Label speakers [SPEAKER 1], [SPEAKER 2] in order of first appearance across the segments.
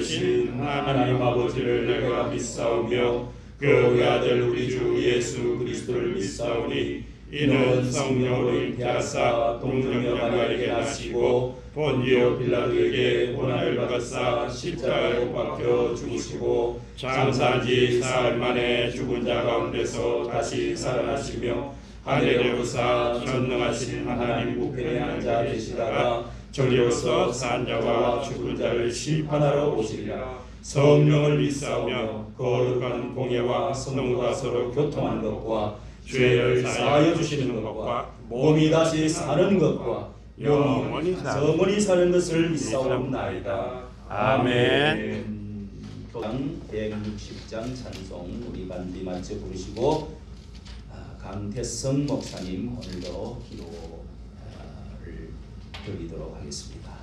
[SPEAKER 1] 되신 하나님 아버지를 내가 믿사오며 그 아들 우리 주 예수 그리스도를 믿사오니 이는 성령으로 잉태하사 동정녀마리아에게 나시고 본디오 빌라도에게 고난을 받으사 십자가에 못 박혀 죽으시고 장사한 지 사흘 만에 죽은 자 가운데서 다시 살아나시며 하늘에 오르사 전능하신 하나님 우편에 앉아 계시다가 저리로서 산 자와 죽은 자를 심판하러 오시리라. 성령을 믿사오며 거룩한 공예와 성령과 서로 교통하는 것과 죄를 사하여 주시는 것과 몸이 다시 사는 것과 영원히 사는 것을 믿사옵나이다. 아멘.
[SPEAKER 2] 교장 160장 찬송 우리 반디 맞춰 부르시고 강태성 목사님 오늘도 기도를 드리도록 하겠습니다.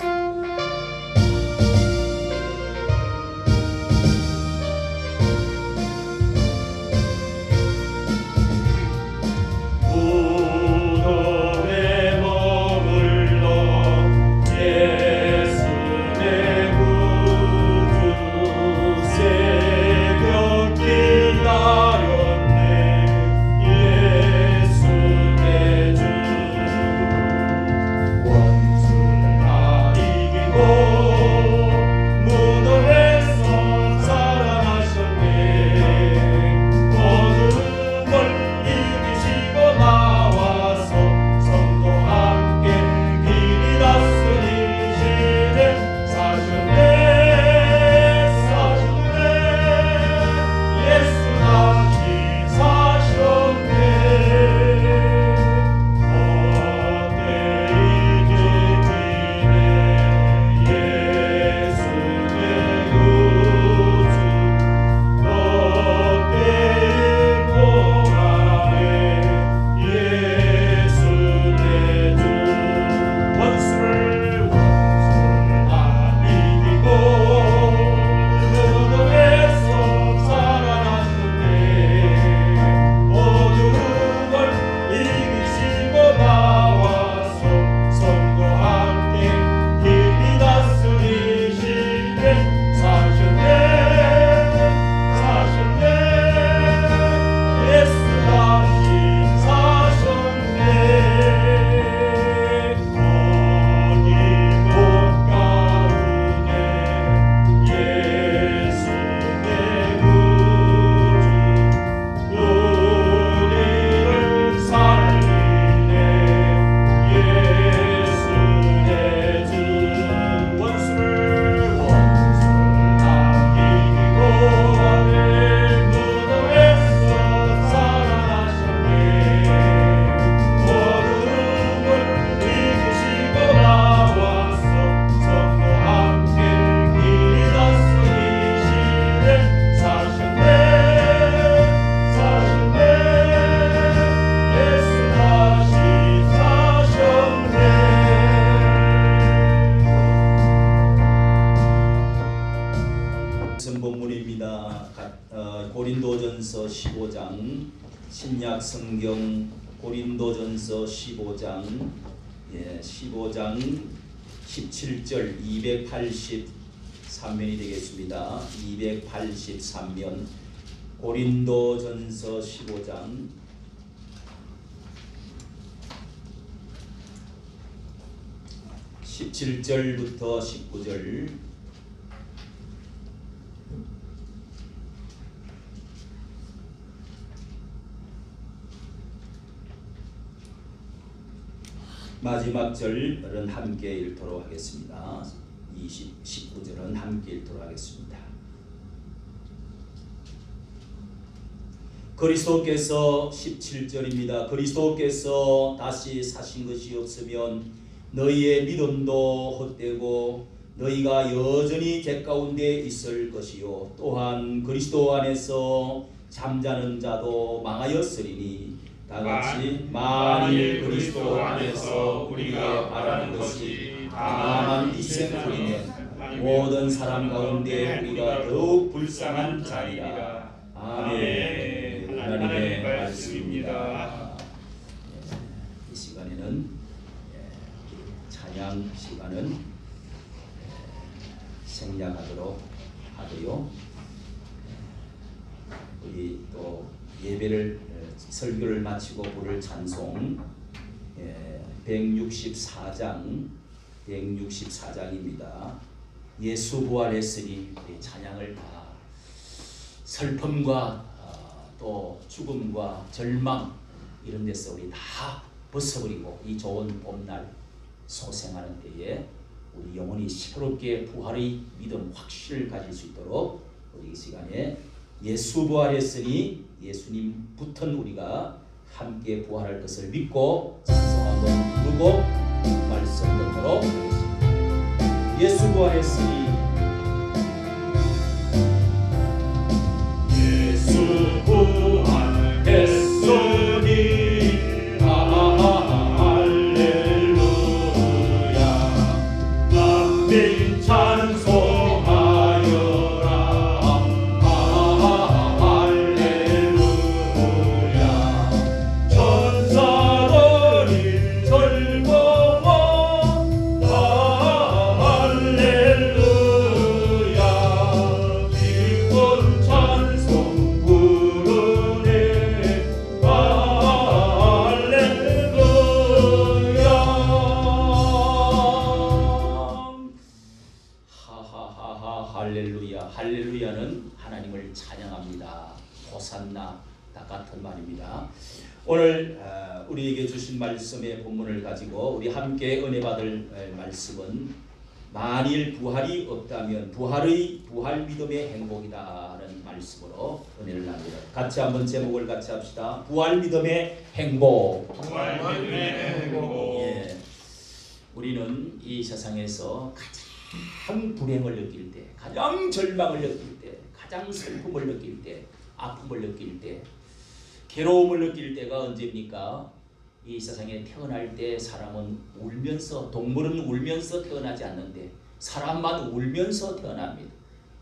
[SPEAKER 2] 고린도전서 15장 신약 성경 고린도전서 15장 15장 17절 283면이 되겠습니다. 283면 고린도전서 15장 17절부터 19절 마지막 절은 함께 읽도록 하겠습니다. 19절은 함께 읽도록 하겠습니다. 그리스도께서 17절입니다. 그리스도께서 다시 사신 것이 없으면 너희의 믿음도 헛되고 너희가 여전히 죄 가운데 있을 것이요 또한 그리스도 안에서 잠자는 자도 망하였으리니 다같이 만일 그리스도 안에서 우리가 바라는 것이 다만 이생뿐이면 모든 사람 가운데 우리가 더욱 불쌍한 자리라. 아멘. 하나님의 말씀입니다. 이 시간에는 찬양 시간은 생략하도록 예배를 설교를 마치고 부를 찬송 164장입니다. 예수 부활했으니 우리 찬양을 다 슬픔과 또 죽음과 절망 이런 데서 우리 다 벗어버리고 이 좋은 봄날 소생하는 때에 우리 영혼이 새롭게 부활의 믿음 확신을 가질 수 있도록 우리 이 시간에 예수 부활했으니 예수님 붙은 우리가 함께 부활할 것을 믿고 찬송 한번 부르고 말씀 듣도록 하겠습니다. 예수 부활했으니
[SPEAKER 1] 예수 부활했으니
[SPEAKER 2] 할렐루야는 하나님을 찬양합니다. 호산나 다 같은 말입니다. 오늘 우리에게 주신 말씀의 본문을 가지고 우리 함께 은혜 받을 말씀은 만일 부활이 없다면 부활 믿음의 행복이다라는 말씀으로 은혜를 나눕니다. 같이 한번 제목을 같이 합시다. 부활 믿음의 행복.
[SPEAKER 1] 부활 믿음의 행복.
[SPEAKER 2] 예, 우리는 이 세상에서 가장 불행을 느낄 때, 가장 절망을 느낄 때, 가장 슬픔을 느낄 때, 아픔을 느낄 때, 괴로움을 느낄 때가 언제입니까? 이 세상에 태어날 때 사람은 울면서, 동물은 울면서 태어나지 않는데 사람만 울면서 태어납니다.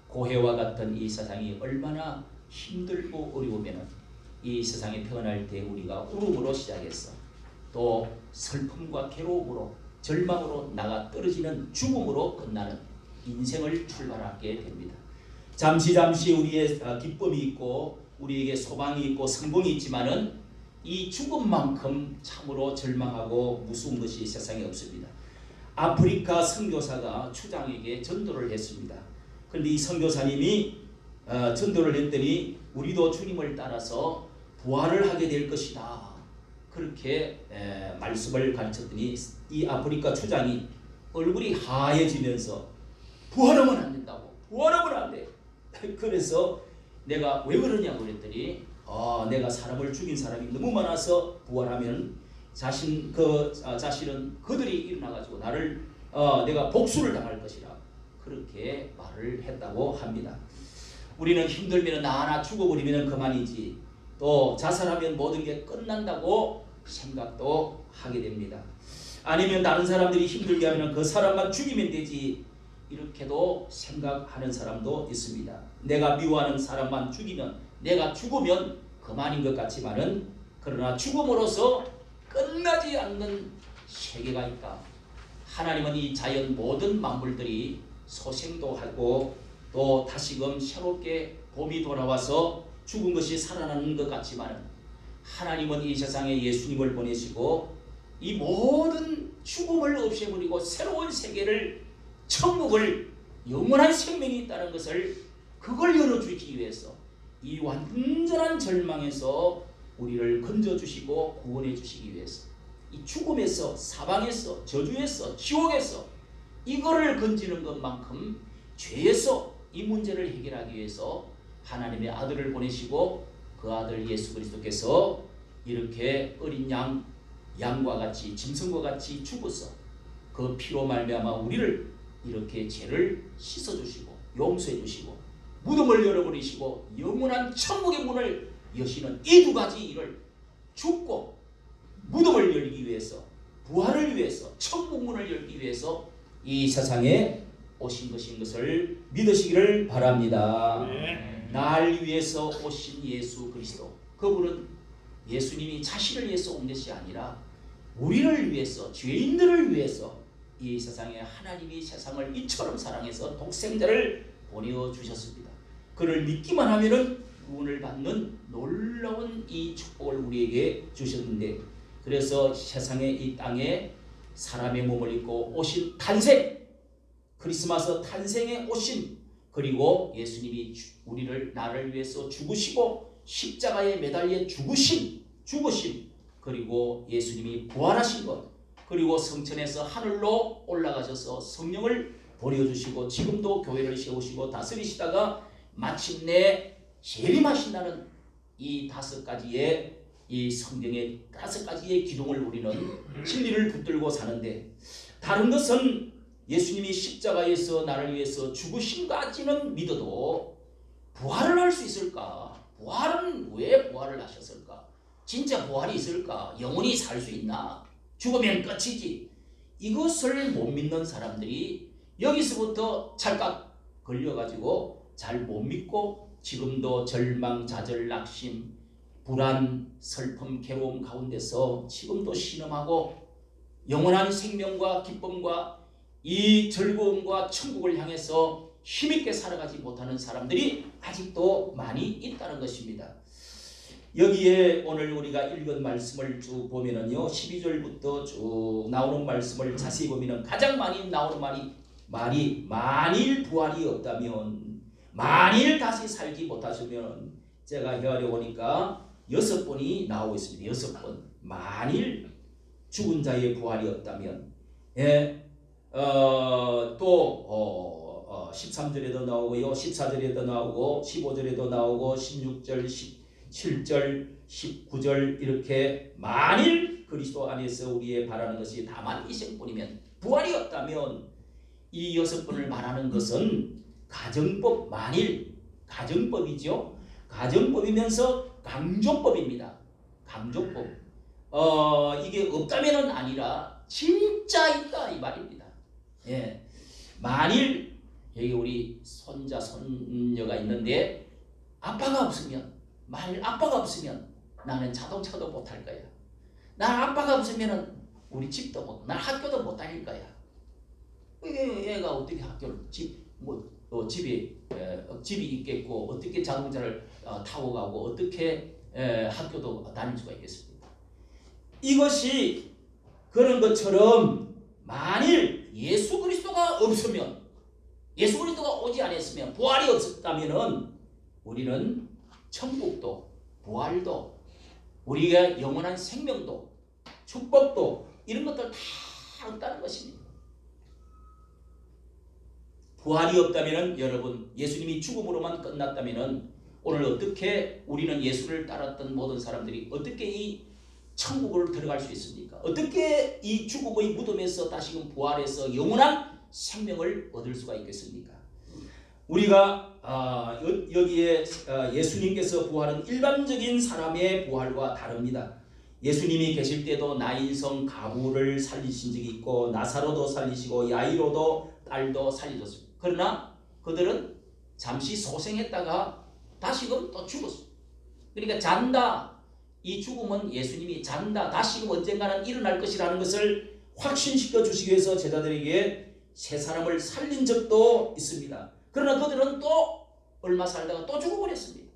[SPEAKER 2] 고해와 같은 이 세상이 얼마나 힘들고 어려우면 이 세상에 태어날 때 우리가 울음으로 시작했어. 또 슬픔과 괴로움으로 절망으로 나가 떨어지는 죽음으로 끝나는 인생을 출발하게 됩니다. 잠시 우리의 기쁨이 있고 우리에게 소망이 있고 성공이 있지만은 이 죽음만큼 참으로 절망하고 무서운 것이 세상에 없습니다. 아프리카 선교사가 추장에게 전도를 했습니다. 그런데 이 선교사님이 전도를 했더니 우리도 주님을 따라서 부활을 하게 될 것이다. 그렇게 말씀을 가르쳤더니 이 아프리카 추장이 얼굴이 하얘지면서 부활하면 안 된다고. 부활하면 안 돼. 그래서 내가 왜 그러냐고 그랬더니 내가 사람을 죽인 사람이 너무 많아서 부활하면 자신은 그들이 일어나가지고 나를 내가 복수를 당할 것이라 그렇게 말을 했다고 합니다. 우리는 힘들면 하나 죽어버리면 그만이지 또 자살하면 모든 게 끝난다고 생각도 하게 됩니다. 아니면 다른 사람들이 힘들게 하면 그 사람만 죽이면 되지 이렇게도 생각하는 사람도 있습니다. 내가 미워하는 사람만 죽이면 내가 죽으면 그만인 것 같지만은 그러나 죽음으로써 끝나지 않는 세계가 있다. 하나님은 이 자연 모든 만물들이 소생도 하고 또 다시금 새롭게 봄이 돌아와서 죽은 것이 살아나는 것 같지만 하나님은 이 세상에 예수님을 보내시고 이 모든 죽음을 없애버리고 새로운 세계를 천국을 영원한 생명이 있다는 것을 그걸 열어주기 위해서 이 완전한 절망에서 우리를 건져주시고 구원해 주시기 위해서 이 죽음에서 사방에서 저주에서 지옥에서 이거를 건지는 것만큼 죄에서 이 문제를 해결하기 위해서 하나님의 아들을 보내시고 그 아들 예수 그리스도께서 이렇게 어린 양과 같이 짐승과 같이 죽어서 그 피로 말미암아 우리를 이렇게 죄를 씻어주시고 용서해주시고 무덤을 열어버리시고 영원한 천국의 문을 여시는 이 두 가지 일을 죽고 무덤을 열기 위해서 부활을 위해서 천국 문을 열기 위해서 이 세상에 오신 것인 것을 믿으시기를 바랍니다.
[SPEAKER 1] 네.
[SPEAKER 2] 날 위해서 오신 예수 그리스도 그분은 예수님이 자신을 위해서 온 것이 아니라 우리를 위해서 죄인들을 위해서 이 세상에 하나님이 세상을 이처럼 사랑해서 독생자를 보내어 주셨습니다. 그를 믿기만 하면은 구원을 받는 놀라운 이 축복을 우리에게 주셨는데, 그래서 세상에 이 땅에 사람의 몸을 입고 오신 탄생, 크리스마스 탄생에 오신, 그리고 예수님이 우리를 나를 위해서 죽으시고 십자가에 매달려 죽으신, 그리고 예수님이 부활하신 것, 그리고 성천에서 하늘로 올라가셔서 성령을 보내주시고 지금도 교회를 세우시고 다스리시다가 마침내 재림하신다는 이 5가지의 이 성경의 5가지의 기둥을 우리는 진리를 붙들고 사는데, 다른 것은 예수님이 십자가에서 나를 위해서 죽으신까지는 믿어도 부활을 할 수 있을까? 부활은 왜 부활을 하셨을까? 진짜 부활이 있을까? 영원히 살 수 있나? 죽으면 끝이지. 이것을 못 믿는 사람들이 여기서부터 찰칵 걸려가지고 잘 못 믿고 지금도 절망, 좌절, 낙심, 불안, 슬픔, 괴로움 가운데서 지금도 신음하고 영원한 생명과 기쁨과 이 즐거움과 천국을 향해서 힘있게 살아가지 못하는 사람들이 아직도 많이 있다는 것입니다. 여기에 오늘 우리가 읽은 말씀을 쭉 보면은요, 12절부터 쭉 나오는 말씀을 자세히 보면은 가장 많이 나오는 말이 만일 부활이 없다면, 만일 다시 살지 못하시면, 제가 헤아려 보니까 6번이 나오고 있습니다. 6번. 만일 죽은 자의 부활이 없다면, 또 13절에도 나오고요, 14절에도 나오고, 15절에도 나오고, 16절, 17절, 19절 이렇게 만일 그리스도 안에서 우리의 바라는 것이 다만 이생뿐이면, 부활이 없다면, 이 6번을 말하는 것은 가정법, 만일 가정법이죠. 가정법이면서 강조법입니다. 강조법. 이게 없다면은 아니라 진짜 있다 이 말입니다. 예. 만일 여기 우리 손자 손녀가 있는데 아빠가 없으면, 만일 아빠가 없으면 나는 자동차도 못 탈 거야. 난 아빠가 없으면은 우리 집도 못, 난 학교도 못 다닐 거야. 얘가 어떻게 학교를 집이 있겠고 어떻게 자동차를 타고 가고 어떻게 학교도 다닐 수가 있겠습니까? 이것이 그런 것처럼 만일 예수 그리스도가 없으면, 예수 그리스도가 오지 않았으면, 부활이 없었다면은 우리는 천국도 부활도 우리가 영원한 생명도 축복도 이런 것들 다 없다는 것입니다. 부활이 없다면은, 여러분, 예수님이 죽음으로만 끝났다면은 오늘 어떻게 우리는 예수를 따랐던 모든 사람들이 어떻게 이 천국을 들어갈 수 있습니까? 어떻게 이 죽음의 무덤에서 다시금 부활해서 영원한 생명을 얻을 수가 있겠습니까? 우리가 여기에 예수님께서 부활은 일반적인 사람의 부활과 다릅니다. 예수님이 계실 때도 나인성 가부를 살리신 적이 있고 나사로도 살리시고 야이로도 딸도 살리셨습니다. 그러나 그들은 잠시 소생했다가 다시금 또 죽었습니다. 그러니까 잔다, 이 죽음은 예수님이 잔다, 다시금 언젠가는 일어날 것이라는 것을 확신시켜 주시기 위해서 제자들에게 세 사람을 살린 적도 있습니다. 그러나 그들은 또 얼마 살다가 또 죽어버렸습니다.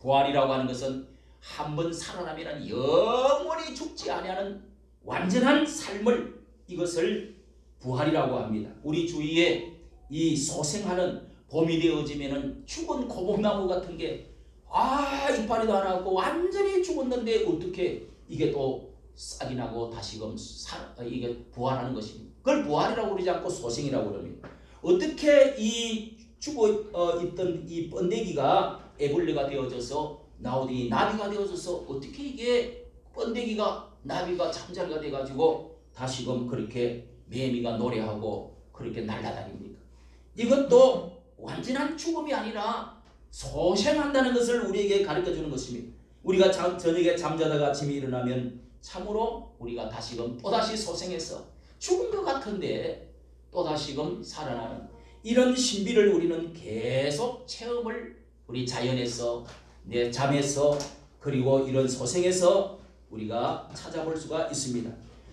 [SPEAKER 2] 부활이라고 하는 것은 한번 살아나면 영원히 죽지 아니하는 완전한 삶을, 이것을 부활이라고 합니다. 우리 주위에 이 소생하는 봄이 되어지면은 죽은 고목나무 같은 게 이파리도 안 하고 완전히 죽었는데 어떻게 이게 또 싹이 나고 다시금 이게 부활하는 것입니다. 그걸 부활이라고 그러지 않고 소생이라고 그럽니다. 어떻게 이 죽어 있던 이 번데기가 애벌레가 되어져서 나오더니 나비가 되어져서 어떻게 이게 번데기가 나비가 잠자리가 돼가지고 다시금 그렇게 매미가 노래하고 그렇게 날아다닙니까? 이것도 완전한 죽음이 아니라 소생한다는 것을 우리에게 가르쳐주는 것입니다. 우리가 저녁에 잠자다가 아침에 일어나면 참으로 우리가 다시금 또다시 소생해서 죽은 것 같은데 또다시금 살아나는 이런 신비를 우리는 계속 체험을 우리 자연에서, 내 잠에서, 그리고 이런 소생에서 우리가 찾아볼 수가 있습니다.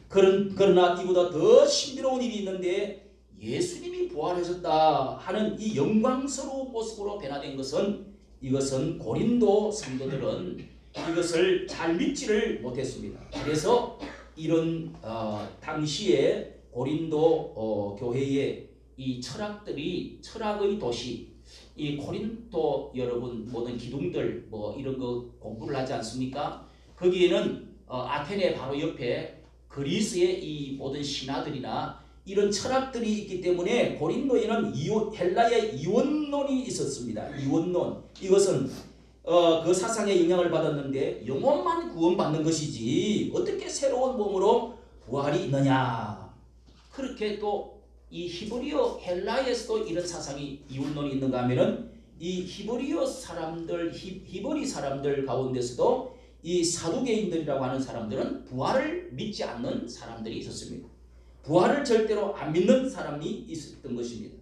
[SPEAKER 2] 그러나 이보다 더 신비로운 일이 있는데, 예수님이 부활하셨다 하는 이 영광스러운 모습으로 변화된 것은 이것은 고린도 성도들은 이것을 잘 믿지를 못했습니다. 그래서 이런 당시에 고린도 교회의 이 철학들이 철학의 도시 이 고린도 여러분 모든 기둥들 뭐 이런 거 공부를 하지 않습니까? 거기에는 아테네 바로 옆에 그리스의 이 모든 신화들이나 이런 철학들이 있기 때문에 고린도에는 헬라의 이원론이 있었습니다. 이원론 이것은 그 사상에 영향을 받았는데 영혼만 구원받는 것이지 어떻게 새로운 몸으로 부활이 있느냐. 그렇게 또 이 히브리어 헬라에서도 이런 사상이 이원론이 있는가 하면은 이 히브리어 사람들 히브리 사람들 가운데서도 이 사두개인들이라고 하는 사람들은 부활을 믿지 않는 사람들이 있었습니다. 부활을 절대로 안 믿는 사람이 있었던 것입니다.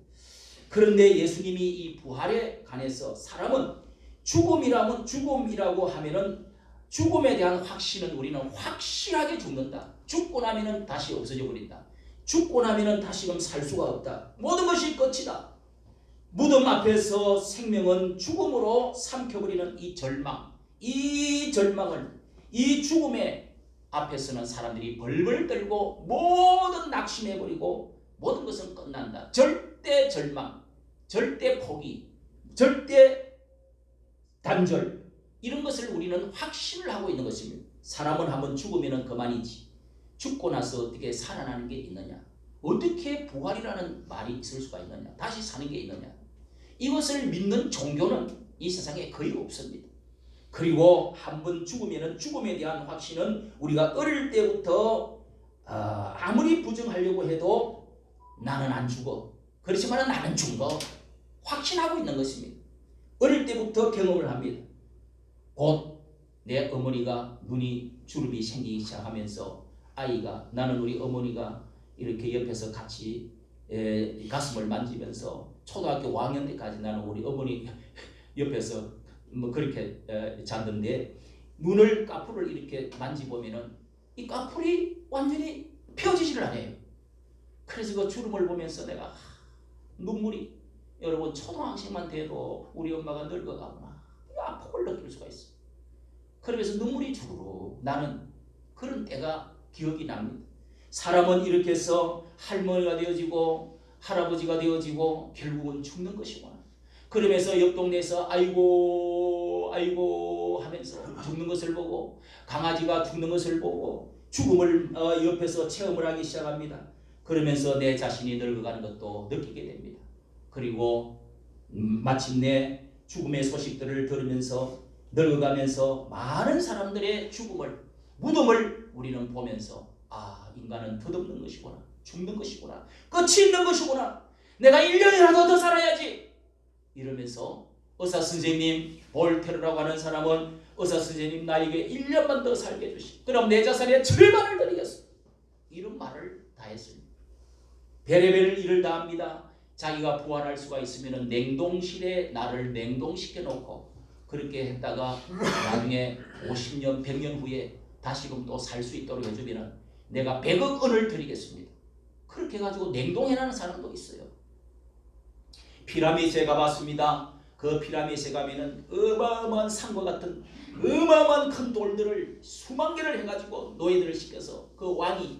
[SPEAKER 2] 그런데 예수님이 이 부활에 관해서 사람은 죽음이라고 하면은 죽음에 대한 확신은 우리는 확실하게 죽는다. 죽고 나면은 다시 없어져 버린다. 죽고 나면은 다시금 살 수가 없다. 모든 것이 끝이다. 무덤 앞에서 생명은 죽음으로 삼켜버리는 이 절망, 이 절망을 이 죽음의 앞에서는 사람들이 벌벌 떨고 모든 낙심해버리고 모든 것은 끝난다. 절대 절망, 절대 포기, 절대 단절 이런 것을 우리는 확신을 하고 있는 것입니다. 사람은 한번 죽으면 그만이지. 죽고 나서 어떻게 살아나는 게 있느냐? 어떻게 부활이라는 말이 있을 수가 있느냐? 다시 사는 게 있느냐? 이것을 믿는 종교는 이 세상에 거의 없습니다. 그리고 한번 죽으면 죽음에 대한 확신은 우리가 어릴 때부터 아무리 부정하려고 해도 나는 안 죽어. 그렇지만 나는 죽어. 확신하고 있는 것입니다. 어릴 때부터 경험을 합니다. 곧 내 어머니가 눈이 주름이 생기기 시작하면서 아이가 나는 우리 어머니가 이렇게 옆에서 같이 가슴을 만지면서 초등학교 5학년 때까지 나는 우리 어머니 옆에서 뭐 그렇게 잤는데 눈을 까풀을 이렇게 만지보면은 이 까풀이 완전히 펴지지를 않아요. 그래서 그 주름을 보면서 내가 눈물이 여러분 초등학생만 돼도 우리 엄마가 늙어가구나 아픔을 느낄 수가 있어. 그러면서 눈물이 주르르 나는 그런 때가 기억이 납니다. 사람은 이렇게 해서 할머니가 되어지고 할아버지가 되어지고 결국은 죽는 것이구나. 그러면서 옆 동네에서 아이고 하면서 죽는 것을 보고 강아지가 죽는 것을 보고 죽음을 옆에서 체험을 하기 시작합니다. 그러면서 내 자신이 늙어가는 것도 느끼게 됩니다. 그리고 마침내 죽음의 소식들을 들으면서 늙어가면서 많은 사람들의 무덤을 우리는 보면서 인간은 덧없는 것이구나. 죽는 것이구나. 끝이 있는 것이구나. 내가 1년이라도 더 살아야지. 이러면서 의사선생님 볼테르라고 하는 사람은 의사선생님 나에게 1년만 더 살게 해주시. 그럼 내 자산의 절반을 드리겠어. 이런 말을 다 했습니다. 베레벨 일을 다 합니다. 자기가 부활할 수가 있으면 냉동실에 나를 냉동시켜 놓고 그렇게 했다가 나중에 50년 100년 후에 다시금 또 살 수 있도록 해주면 내가 100억 원을 드리겠습니다. 그렇게 해가지고 냉동해라는 사람도 있어요. 피라미드에 가봤습니다. 그 피라미드에 가면은 어마어마한 산과 같은 어마어마한 큰 돌들을 수만 개를 해가지고 노예들을 시켜서 그 왕이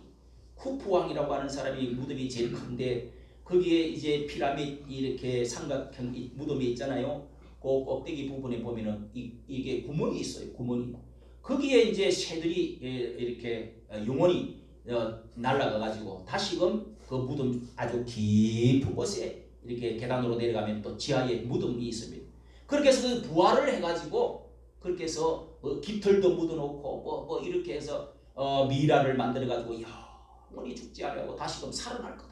[SPEAKER 2] 쿠프 왕이라고 하는 사람이 무덤이 제일 큰데 거기에 이제 피라미드 이렇게 삼각형 무덤이 있잖아요. 그 꼭대기 부분에 보면은 이게 구멍이 있어요. 구멍이. 거기에 이제 새들이 이렇게 영원히 날아가 가지고 다시금 그 무덤 아주 깊은 곳에 이렇게 계단으로 내려가면 또 지하에 무덤이 있습니다. 그렇게 해서 부활을 해가지고 그렇게 해서 깃털도 묻어놓고 뭐 이렇게 해서 미라를 만들어가지고 영원히 죽지 않고 다시금 살아날 거다.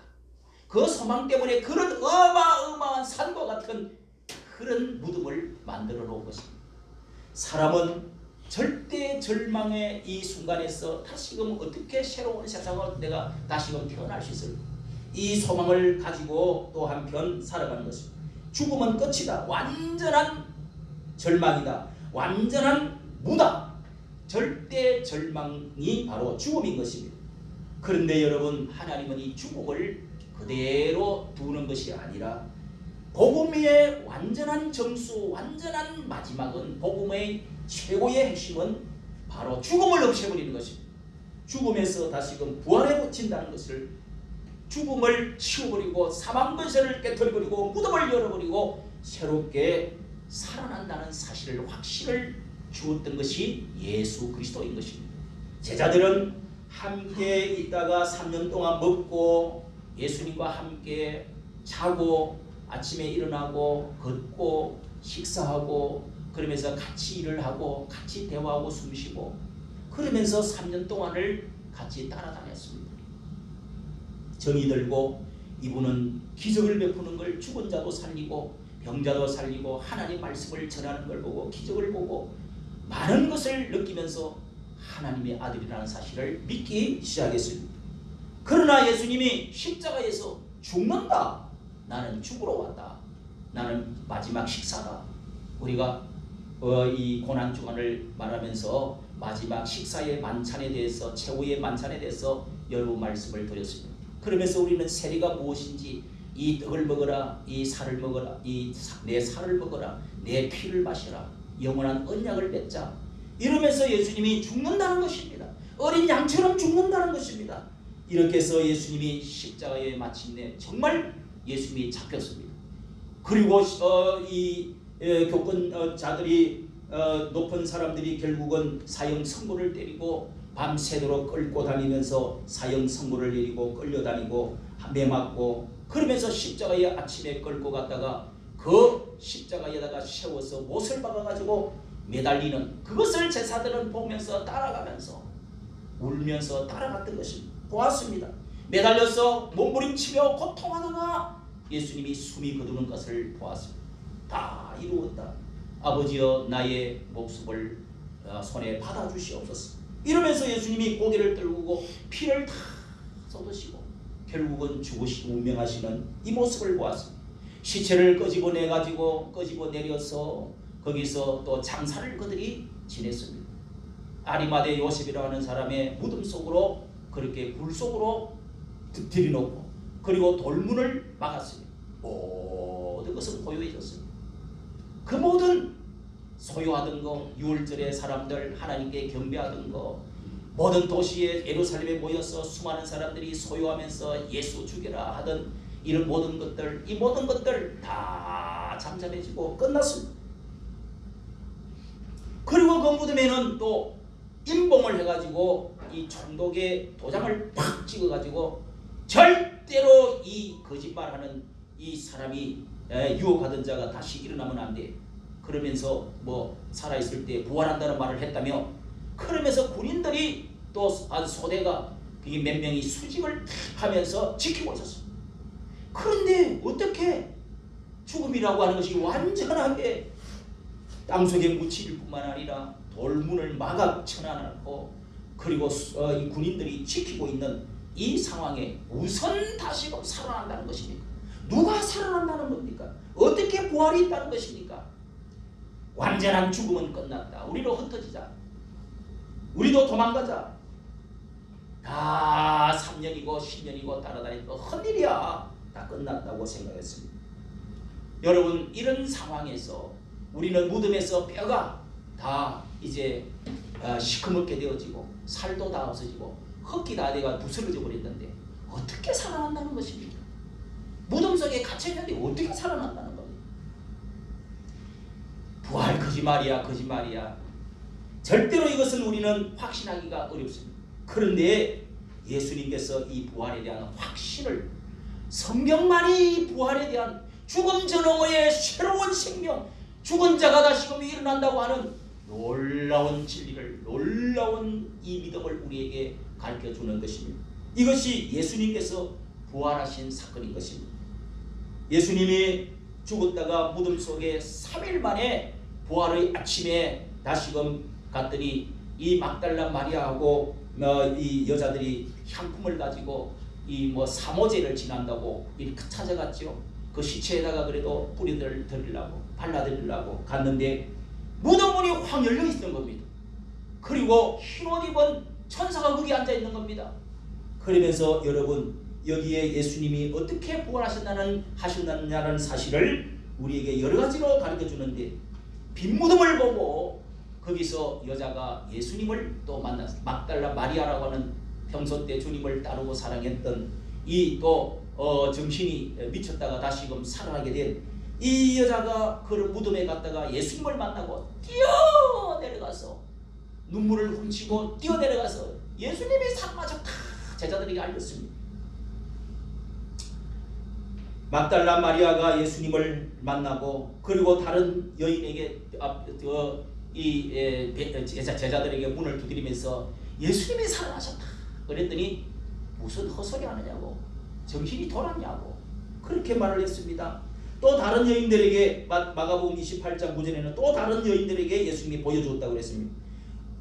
[SPEAKER 2] 그 소망 때문에 그런 어마어마한 산과 같은 그런 무덤을 만들어 놓은 것입니다. 사람은 절대 절망의 이 순간에서 다시금 어떻게 새로운 세상을 내가 다시금 태어날 수 있을까? 이 소망을 가지고 또 한편 살아가는 것입니다. 죽음은 끝이다. 완전한 절망이다. 완전한 무다. 절대 절망이 바로 죽음인 것입니다. 그런데 여러분 하나님은 이 죽음을 그대로 두는 것이 아니라 복음의 완전한 정수, 완전한 마지막은 복음의 최고의 핵심은 바로 죽음을 없애버리는 것입니다. 죽음에서 다시금 부활에 고친다는 것을, 죽음을 치워버리고 사망 권세를 깨뜨려버리고 무덤을 열어버리고 새롭게 살아난다는 사실을, 확신을 주었던 것이 예수 그리스도인 것입니다. 제자들은 함께 있다가 3년 동안 먹고 예수님과 함께 자고 아침에 일어나고 걷고 식사하고 그러면서 같이 일을 하고 같이 대화하고 숨쉬고 그러면서 3년 동안을 같이 따라다녔습니다. 정이 들고 이분은 기적을 베푸는 걸, 죽은 자도 살리고 병자도 살리고 하나님 말씀을 전하는 걸 보고 기적을 보고 많은 것을 느끼면서 하나님의 아들이라는 사실을 믿기 시작했습니다. 그러나 예수님이 십자가에서 죽는다, 나는 죽으러 왔다, 나는 마지막 식사다. 우리가 이 고난주간을 말하면서 마지막 식사의 만찬에 대해서, 최후의 만찬에 대해서 여러 말씀을 드렸습니다. 그러면서 우리는 세리가 무엇인지, 이 떡을 먹어라, 이 살을 먹어라, 내 살을 먹어라, 내 피를 마셔라, 영원한 언약을 맺자, 이러면서 예수님이 죽는다는 것입니다. 어린 양처럼 죽는다는 것입니다. 이렇게 해서 예수님이 십자가에 마침내 정말 예수님이 잡혔습니다. 그리고 이 교권자들이, 높은 사람들이 결국은 사형 선고를 때리고 밤새도록 끌고 다니면서 사형 선고를 내리고 끌려다니고 매맞고, 그러면서 십자가에 아침에 끌고 갔다가 그 십자가에다가 세워서 못을 박아가지고 매달리는 그것을 제사들은 보면서 따라가면서 울면서 따라갔던 것을 보았습니다. 매달려서 몸부림치며 고통하다가 예수님이 숨이 거두는 것을 보았습니다. 다 이루었다. 아버지여, 나의 목숨을 손에 받아주시옵소서. 이러면서 예수님이 고개를 떨구고 피를 다 쏟으시고 결국은 죽으시고 운명하시는 이 모습을 보았습니다. 시체를 끄집어 내려서 거기서 또 장사를 그들이 지냈습니다. 아리마대 요셉이라고 하는 사람의 무덤 속으로, 그렇게 굴 속으로 들이놓고 그리고 돌문을 막았습니다. 모든 것은 고요해졌습니다. 그 모든 소유하던 거, 유월절의 사람들 하나님께 경배하던 거, 모든 도시에 예루살렘에 모여서 수많은 사람들이 소유하면서 예수 죽여라 하던 이런 모든 것들, 이 모든 것들 다 잠잠해지고 끝났습니다. 그리고 그 무덤에는 또 임봉을 해가지고 이 총독의 도장을 팍 찍어가지고 절대로 이 거짓말하는 이 사람이 유혹하던 자가 다시 일어나면 안 돼. 그러면서 뭐 살아있을 때 부활한다는 말을 했다며, 그러면서 군인들이 또 소대가 몇 명이 수직을 하면서 지키고 있었습니다. 그런데 어떻게 죽음이라고 하는 것이 완전하게 땅속에 묻힐 뿐만 아니라 돌문을 막아 쳐놔놓고 그리고 이 군인들이 지키고 있는 이 상황에 우선 다시금 살아난다는 것입니까? 누가 살아난다는 겁니까? 어떻게 부활이 있다는 것입니까? 완전한 죽음은 끝났다. 우리로 흩어지자. 우리도 도망가자. 다 3년이고 10년이고 따라다니고 헛일이야. 다 끝났다고 생각했습니다. 여러분, 이런 상황에서 우리는 무덤에서 뼈가 다 이제 시커멓게 되어지고 살도 다 없어지고 흙이 다 돼가 부스러져 버렸는데 어떻게 살아난다는 것입니까? 무덤 속에 갇혀있는데 어떻게 살아난다는 겁니까? 부활 거짓말이야, 거짓말이야. 절대로 이것은 우리는 확신하기가 어렵습니다. 그런데 예수님께서 이 부활에 대한 확신을, 성경만이 부활에 대한 죽음 전후의 새로운 생명, 죽은 자가 다시금 일어난다고 하는 놀라운 진리를, 놀라운 이 믿음을 우리에게 가르쳐주는 것입니다. 이것이 예수님께서 부활하신 사건인 것입니다. 예수님이 죽었다가 무덤 속에 3일 만에 부활의 아침에 다시금 갔더니 이 막달라 마리아하고 이 여자들이 향품을 가지고 이 사모제를 지난다고 이렇게 찾아갔죠. 그 시체에다가 그래도 뿌려드리려고, 발라드리려고 갔는데 무덤 문이 확 열려 있는 겁니다. 그리고 흰옷 입은 천사가 거기 앉아 있는 겁니다. 그러면서 여러분, 여기에 예수님이 어떻게 부활하셨느냐는 사실을 우리에게 여러 가지로 가르쳐 주는데, 빈무덤을 보고 거기서 여자가 예수님을 또 만났어. 막달라 마리아라고 하는 평소 때 주님을 따르고 사랑했던 이 또 정신이 미쳤다가 다시금 살아나게 된 이 여자가 그 무덤에 갔다가 예수님을 만나고 뛰어내려가서 눈물을 훔치고 뛰어내려가서 예수님이 살아나셨다 제자들에게 알렸습니다. 막달라 마리아가 예수님을 만나고 그리고 다른 여인에게 제자들에게 문을 두드리면서 예수님이 살아나셨다 그랬더니 무슨 헛소리 하느냐고, 정신이 돌았냐고 그렇게 말을 했습니다. 또 다른 여인들에게 마가복음 28장 9절에는 또 다른 여인들에게 예수님이 보여주었다고 그랬습니다.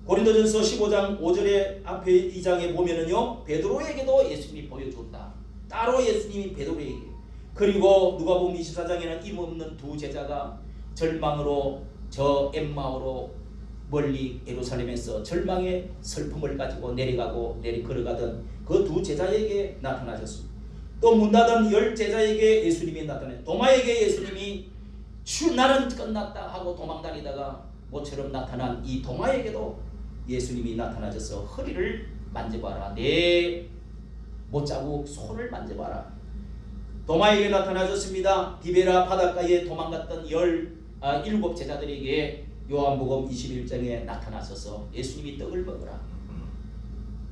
[SPEAKER 2] 고린도전서 15장 5절에 앞에 2장에 보면은요, 베드로에게도 예수님이 보여주었다. 따로 예수님이 베드로에게. 그리고 누가복음 24장에는 힘없는 두 제자가 절망으로 저 엠마오로 멀리 예루살렘에서 절망의 슬픔을 가지고 내려가고 걸어가던 그 두 제자에게 나타나셨습니다. 또 문 닫은 10 제자에게 예수님이 나타나요. 도마에게 예수님이 나는 끝났다 하고 도망다니다가 모처럼 나타난 이 도마에게도 예수님이 나타나셔서 허리를 만져봐라, 내 못자국 손을 만져봐라. 도마에게 나타나셨습니다. 디베라 바닷가에 도망갔던 17 제자들에게 요한복음 21장에 나타나셔서 예수님이 떡을 먹어라,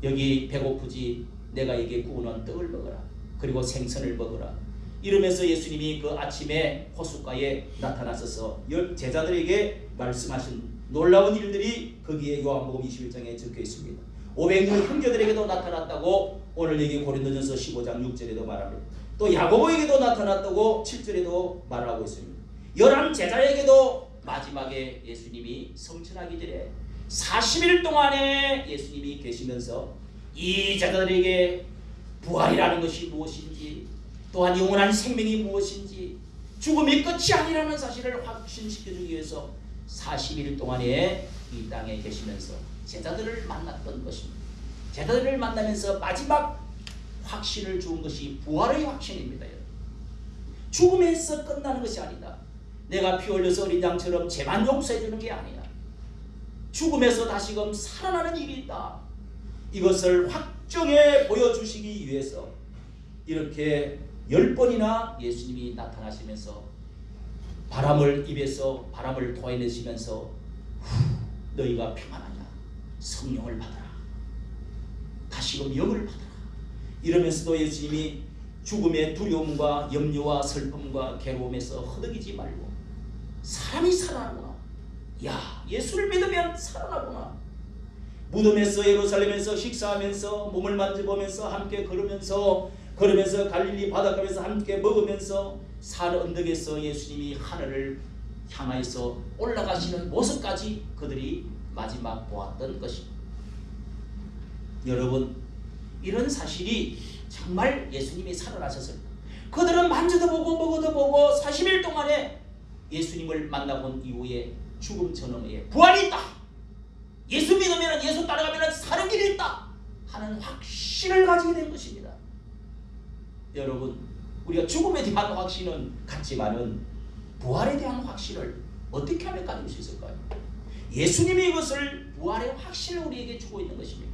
[SPEAKER 2] 여기 배고프지 내가 이게 구우는 떡을 먹어라, 그리고 생선을 먹어라 이러면서 예수님이 그 아침에 호숫가에 나타나셔서 제자들에게 말씀하신 놀라운 일들이 거기에 요한복음 21장에 적혀 있습니다. 500명 형제들에게도 나타났다고 오늘 여기 고린도전서 15장 6절에도 말합니다. 또 야고보에게도 나타났다고 7절에도 말하고 있습니다. 11 제자에게도 마지막에 예수님이 성천하기 전에 40일 동안에 예수님이 계시면서 이 제자들에게 부활이라는 것이 무엇인지, 또한 영원한 생명이 무엇인지, 죽음이 끝이 아니라는 사실을 확신시켜주기 위해서 40일 동안에 이 땅에 계시면서 제자들을 만났던 것입니다. 제자들을 만나면서 마지막 확신을 주은 것이 부활의 확신입니다. 죽음에서 끝나는 것이 아니다. 내가 피 흘려서 어린 양처럼 죄만 용서해 주는 게 아니야. 죽음에서 다시금 살아나는 일이 있다. 이것을 확정해 보여주시기 위해서 이렇게 10번이나 예수님이 나타나시면서 입에서 바람을 토해내시면서 너희가 평안하냐, 성령을 받아라, 다시금 영을 받아라 이러면서도 예수님이 죽음의 두려움과 염려와 슬픔과 괴로움에서 허덕이지 말고 사람이 살아나구나, 야 예수를 믿으면 살아나구나. 무덤에서 예루살렘에서 식사하면서 몸을 만져보면서 함께 걸으면서 갈릴리 바닷가에서 함께 먹으면서 산 언덕에서 예수님이 하늘을 향하여서 올라가시는 모습까지 그들이 마지막 보았던 것입니다. 여러분, 이런 사실이 정말 예수님이 살아나셨을 때 그들은 만져도 보고 먹어도 보고 40일 동안에 예수님을 만나본 이후에 죽음 전후에 부활이 있다, 예수 믿으면 예수 따라가면 사는 길이 있다 하는 확신을 가지게 된 것입니다. 여러분, 우리가 죽음에 대한 확신은 같지만은 부활에 대한 확신을 어떻게 하면 가질 수 있을까요? 예수님이 이것을 부활의 확신을 우리에게 주고 있는 것입니다.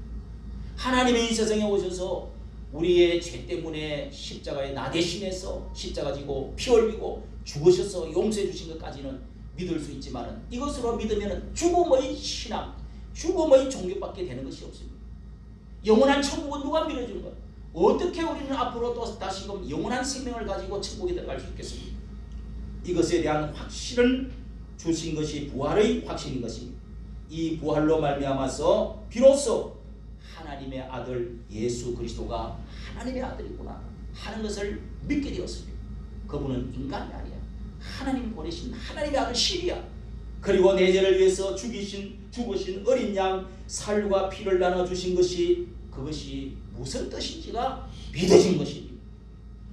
[SPEAKER 2] 하나님이 이 세상에 오셔서 우리의 죄 때문에 십자가에 나대심에서 십자가 지고 피 흘리고 죽으셔서 용서해 주신 것까지는 믿을 수 있지만은 이것으로 믿으면 죽음의 신앙, 죽음의 종교밖에 되는 것이 없습니다. 영원한 천국은 누가 밀어주는 것? 어떻게 우리는 앞으로 또 다시금 영원한 생명을 가지고 천국에 들어갈 수 있겠습니까? 이것에 대한 확신을 주신 것이 부활의 확신인 것입니다. 이 부활로 말미암아서 비로소 하나님의 아들 예수 그리스도가 하나님의 아들이구나 하는 것을 믿게 되었습니다. 그분은 인간이 아니야. 하나님 보내신 하나님의 아들 신이야. 그리고 내 죄를 위해서 죽으신 어린 양 살과 피를 나눠주신 것이, 그것이 무슨 뜻인지가 믿어진 것입니다.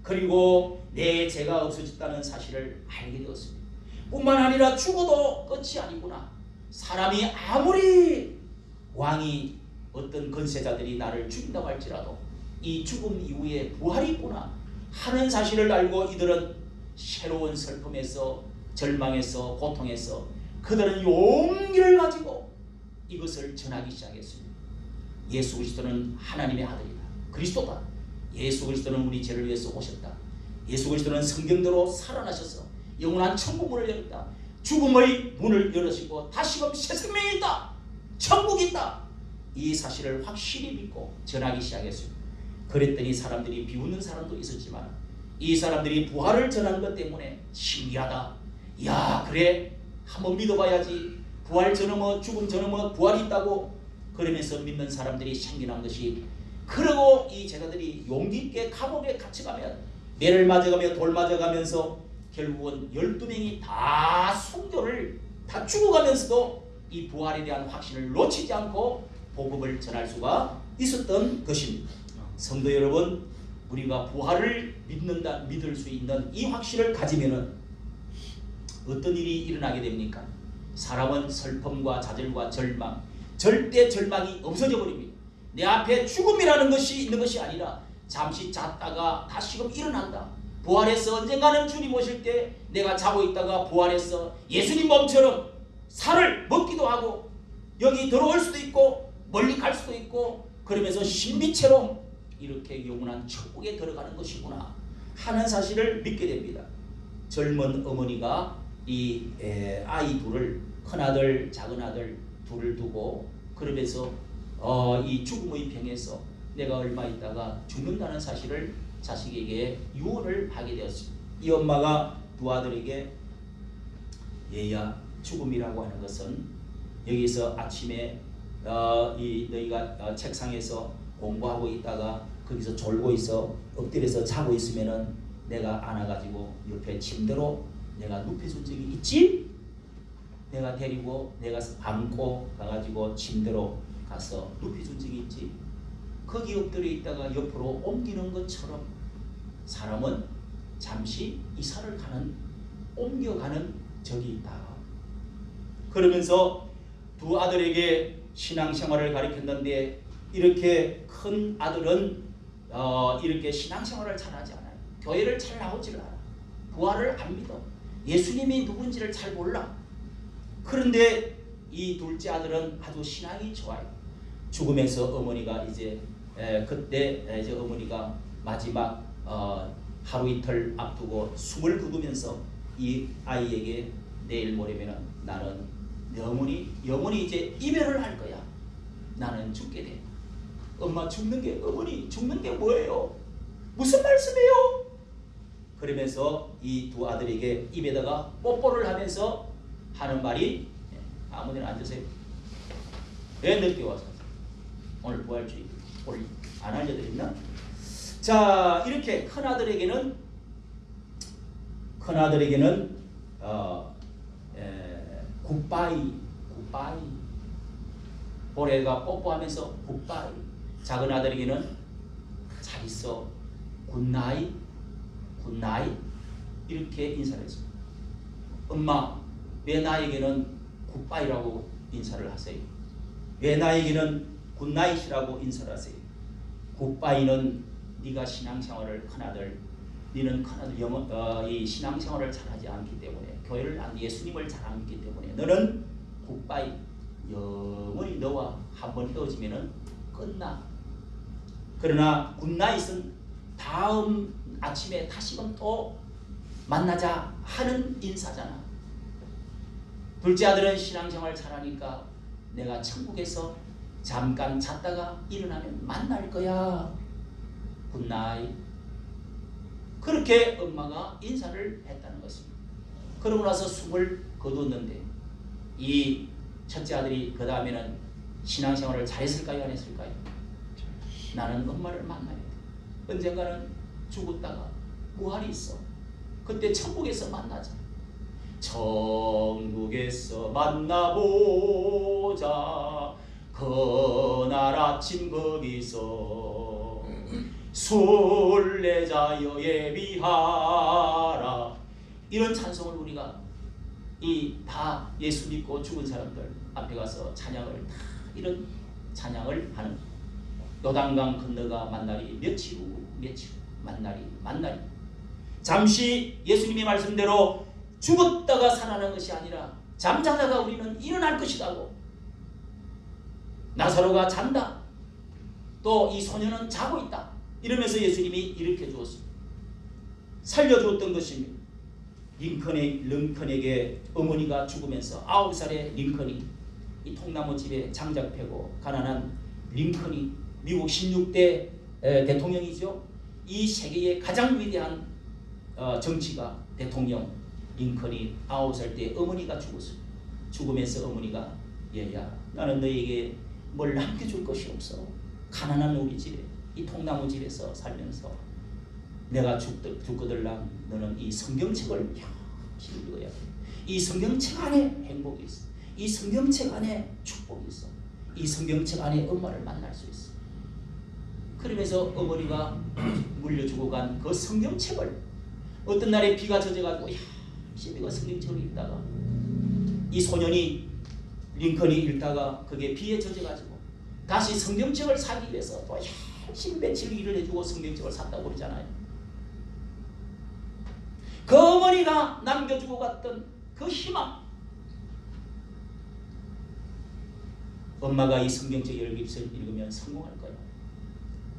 [SPEAKER 2] 그리고 내 죄가 없어졌다는 사실을 알게 되었습니다. 뿐만 아니라 죽어도 끝이 아니구나. 사람이 아무리 왕이 어떤 권세자들이 나를 죽인다고 할지라도 이 죽음 이후에 부활이 있구나 하는 사실을 알고 이들은 새로운 슬픔에서 절망에서 고통에서 그들은 용기를 가지고 이것을 전하기 시작했습니다. 예수 그리스도는 하나님의 아들이다. 그리스도다. 예수 그리스도는 우리 죄를 위해서 오셨다. 예수 그리스도는 성경대로 살아나셔서 영원한 천국 문을 열었다. 죽음의 문을 열으시고 다시금 새 생명이 있다. 천국이 있다. 이 사실을 확실히 믿고 전하기 시작했습니다. 그랬더니 사람들이 비웃는 사람도 있었지만 이 사람들이 부활을 전하는 것 때문에 신기하다. 야 그래 한번 믿어봐야지. 부활 전으면 죽음 전으면 부활이 있다고 그러면서 믿는 사람들이 생겨난 것이 그리고 이 제자들이 용기 있게 감옥에 갇혀가면 매를 맞아가며 돌 맞아가면서 결국은 12명이 다 순교를 다 죽어가면서도 이 부활에 대한 확신을 놓치지 않고 복음을 전할 수가 있었던 것입니다. 성도 여러분, 우리가 부활을 믿을 수 있는 이 확신을 가지면은 어떤 일이 일어나게 됩니까? 사람은 슬픔과 좌절과 절망, 절대 절망이 없어져 버립니다. 내 앞에 죽음이라는 것이 있는 것이 아니라 잠시 잤다가 다시금 일어난다. 부활해서 언젠가는 주님 오실 때 내가 자고 있다가 부활해서 예수님 몸처럼 살을 먹기도 하고 여기 들어올 수도 있고 멀리 갈 수도 있고 그러면서 신비체로 이렇게 영원한 천국에 들어가는 것이구나 하는 사실을 믿게 됩니다. 젊은 어머니가 이 아이 둘을 큰아들 작은아들 둘을 두고 그러면서 이 죽음의 병에서 내가 얼마 있다가 죽는다는 사실을 자식에게 유언을 하게 되었습니다. 이 엄마가 두 아들에게 얘야 죽음이라고 하는 것은 여기서 아침에 너희가 책상에서 공부하고 있다가 거기서 졸고 있어 엎드려서 자고 있으면은 내가 안아가지고 옆에 침대로 내가 눕혀준 적이 있지? 내가 데리고 내가 안고 가가지고 침대로 가서 눕혀준 적이 있지? 거기 엎드려 있다가 옆으로 옮기는 것처럼 사람은 잠시 이사를 옮겨가는 적이 있다. 그러면서 두 아들에게 신앙생활을 가르쳤는데 이렇게 큰 아들은 이렇게 신앙생활을 잘하지 않아요. 교회를 잘 나오지를 않아. 부활을 안 믿어. 예수님이 누군지를 잘 몰라. 그런데 이 둘째 아들은 아주 신앙이 좋아요. 죽으면서 어머니가 이제 그때 이제 어머니가 마지막 하루 이틀 앞두고 숨을 거두면서 이 아이에게 내일 모레면은 나는 영원히 이제 이별을 할 거야. 나는 죽게 돼. 엄마 어머니 죽는 게 뭐예요? 무슨 말씀이에요? 그러면서 이 두 아들에게 입에다가 뽀뽀를 하면서 하는 말이 아무데나 앉으세요. 왜 늦게 와서 오늘 부활주의 오늘 안 알려드렸나? 자 이렇게 큰아들에게는 굿바이 보레가 뽀뽀하면서 굿바이. 작은 아들에게는 잘 있어 굿나잇 이렇게 인사를 했습니다. 엄마 왜 나에게는 굿바이라고 인사를 하세요? 왜 나에게는 굿나잇이라고 인사를 하세요? 굿바이는 네가 신앙생활을 너는 큰아들 이 신앙생활을 잘하지 않기 때문에 교회를 예수님을 잘 안 믿기 때문에 너는 굿바이 영원히 너와 한번 헤어지면은 끝나. 그러나 굿나잇은 다음 아침에 다시금 또 만나자 하는 인사잖아. 둘째 아들은 신앙생활 잘하니까 내가 천국에서 잠깐 잤다가 일어나면 만날 거야. 굿나잇. 그렇게 엄마가 인사를 했다는 것입니다. 그러고 나서 숨을 거두었는데 이 첫째 아들이 그 다음에는 신앙생활을 잘했을까요? 안 했을까요? 나는 엄마를 만나야 돼. 언젠가는 죽었다가 부활이 있어. 그때 천국에서 만나자. 천국에서 만나보자. 그날 아침 거기서 순례자여 예비하라. 이런 찬송을 우리가 다 예수 믿고 죽은 사람들 앞에 가서 찬양을 다 이런 찬양을 하는. 요단강 건너가 만날이 며칠 후 만날이 잠시 예수님의 말씀대로 죽었다가 살아난 것이 아니라 잠자다가 우리는 일어날 것이라고. 나사로가 잔다. 또 이 소녀는 자고 있다. 이러면서 예수님이 일으켜 주었습니다. 살려주었던 것입니다. 링컨에게 어머니가 죽으면서 9살의 링컨이 이 통나무 집에 장작패고 가난한 링컨이 미국 16대 대통령이죠. 이 세계의 가장 위대한 정치가 대통령 링컨이 9살 때 어머니가 죽었습니다. 죽으면서 어머니가 얘야 나는 너에게 뭘 남겨줄 것이 없어. 가난한 우리 집에 이 통나무 집에서 살면서 내가 죽거들랑 너는 이 성경책을 읽어야 돼. 이 성경책 안에 행복이 있어. 이 성경책 안에 축복이 있어. 이 성경책 안에 엄마를 만날 수 있어. 그러면서 어머니가 물려주고 간 그 성경책을 어떤 날에 비가 젖어가지고 시비가 성경책을 읽다가 이 소년이 링컨이 읽다가 그게 비에 젖어가지고 다시 성경책을 사기 위해서 또 열심히 며칠 일을 해주고 성경책을 샀다고 그러잖아요. 그 어머니가 남겨주고 갔던 그 희망. 엄마가 이 성경책을 읽으면 성공할 거야.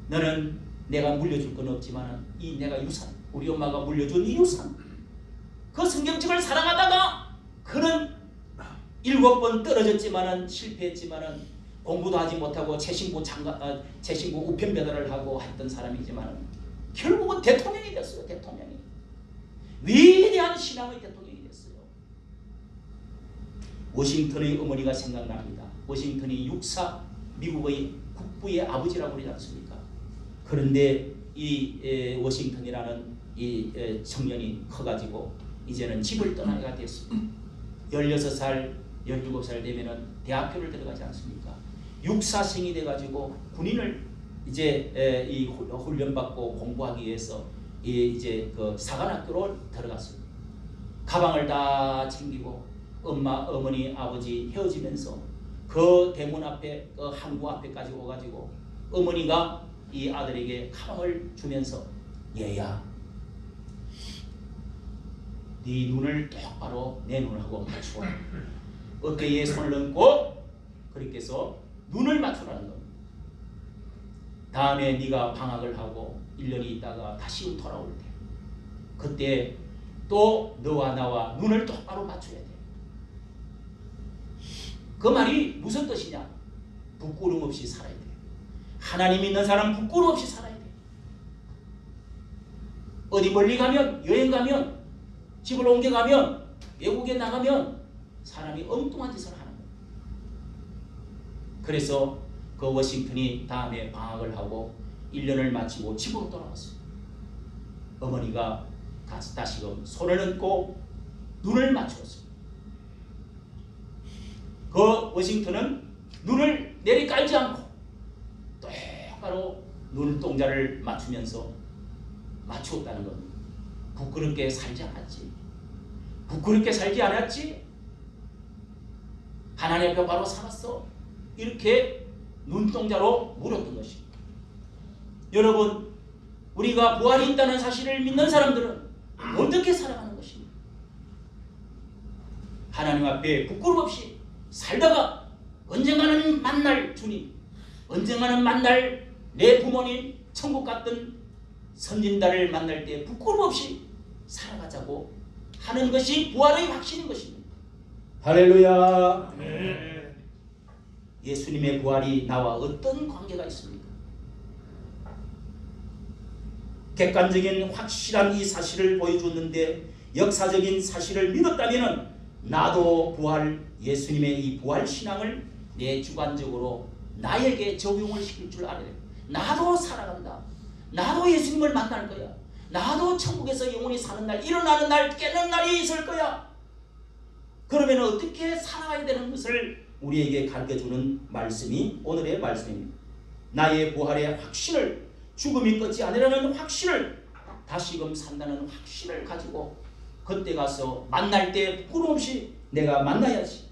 [SPEAKER 2] 너는 내가 물려줄 건 없지만 이 내가 유산, 우리 엄마가 물려준 이 유산, 그 성경책을 사랑하다가 그는 7번 떨어졌지만은 실패했지만은 공부도 하지 못하고 최신고 우편 배달을 하고 했던 사람이지만은 결국은 대통령이 됐어요. 대통령이 위대한 신앙의 대통령이 됐어요. 워싱턴의 어머니가 생각납니다. 워싱턴이 육사 미국의 국부의 아버지라고 그러지 않습니까? 그런데 이 워싱턴이라는 이 청년이 커가지고 이제는 집을 떠나야 됐습니다. 16살, 17살 되면은 대학교를 들어가지 않습니까? 육사생이 돼가지고 군인을 이제 이 훈련받고 공부하기 위해서 이제 그 사관학교로 들어갔습니다. 가방을 다 챙기고 어머니, 아버지 헤어지면서 그 대문 앞에 그 항구 앞에까지 오가지고 어머니가 이 아들에게 가방을 주면서 얘야, 네 눈을 똑바로 내 눈하고 맞추어. 어깨에 손을 얹고 그렇게 해서 눈을 맞추라는 겁니다. 다음에 네가 방학을 하고 1년이 있다가 다시 돌아올 때 그때 또 너와 나와 눈을 똑바로 맞춰야 돼. 그 말이 무슨 뜻이냐? 부끄럼 없이 살아야 돼. 하나님 믿는 사람 부끄럼 없이 살아야 돼. 어디 멀리 가면, 여행 가면, 집을 옮겨가면, 외국에 나가면 사람이 엉뚱한 짓을 하는 거예요. 그래서 그 워싱턴이 다음에 방학을 하고 1년을 마치고 집으로 돌아왔어요. 어머니가 다시금 손을 얹고 눈을 맞추었어요. 그 워싱턴은 눈을 내리깔지 않고 똑바로 눈동자를 맞추면서 맞추었다는 겁니다. 부끄럽게 살지 않았지. 부끄럽게 살지 않았지. 하나님 앞에 바로 살았어. 이렇게 눈동자로 물었던 것입니다. 여러분, 우리가 부활이 있다는 사실을 믿는 사람들은 어떻게 살아가는 것입니까? 하나님 앞에 부끄럼 없이 살다가 언젠가는 만날 주님, 언젠가는 만날 내 부모님, 천국 같은 선진다를 만날 때 부끄럼 없이 살아가자고 하는 것이 부활의 확신인 것입니다.
[SPEAKER 1] 할렐루야. 네.
[SPEAKER 2] 예수님의 부활이 나와 어떤 관계가 있습니까? 객관적인 확실한 이 사실을 보여줬는데 역사적인 사실을 믿었다면 나도 예수님의 이 부활 신앙을 내 주관적으로 나에게 적용을 시킬 줄 알아야 돼요. 나도 살아간다. 나도 예수님을 만날 거야. 나도 천국에서 영원히 사는 날, 일어나는 날, 깨는 날이 있을 거야. 그러면 어떻게 살아가야 되는 것을 우리에게 가르쳐주는 말씀이 오늘의 말씀입니다. 나의 부활의 확신을, 죽음이 끝이 아니라는 확신을, 다시금 산다는 확신을 가지고 그때 가서 만날 때 부끄럼 없이 내가 만나야지.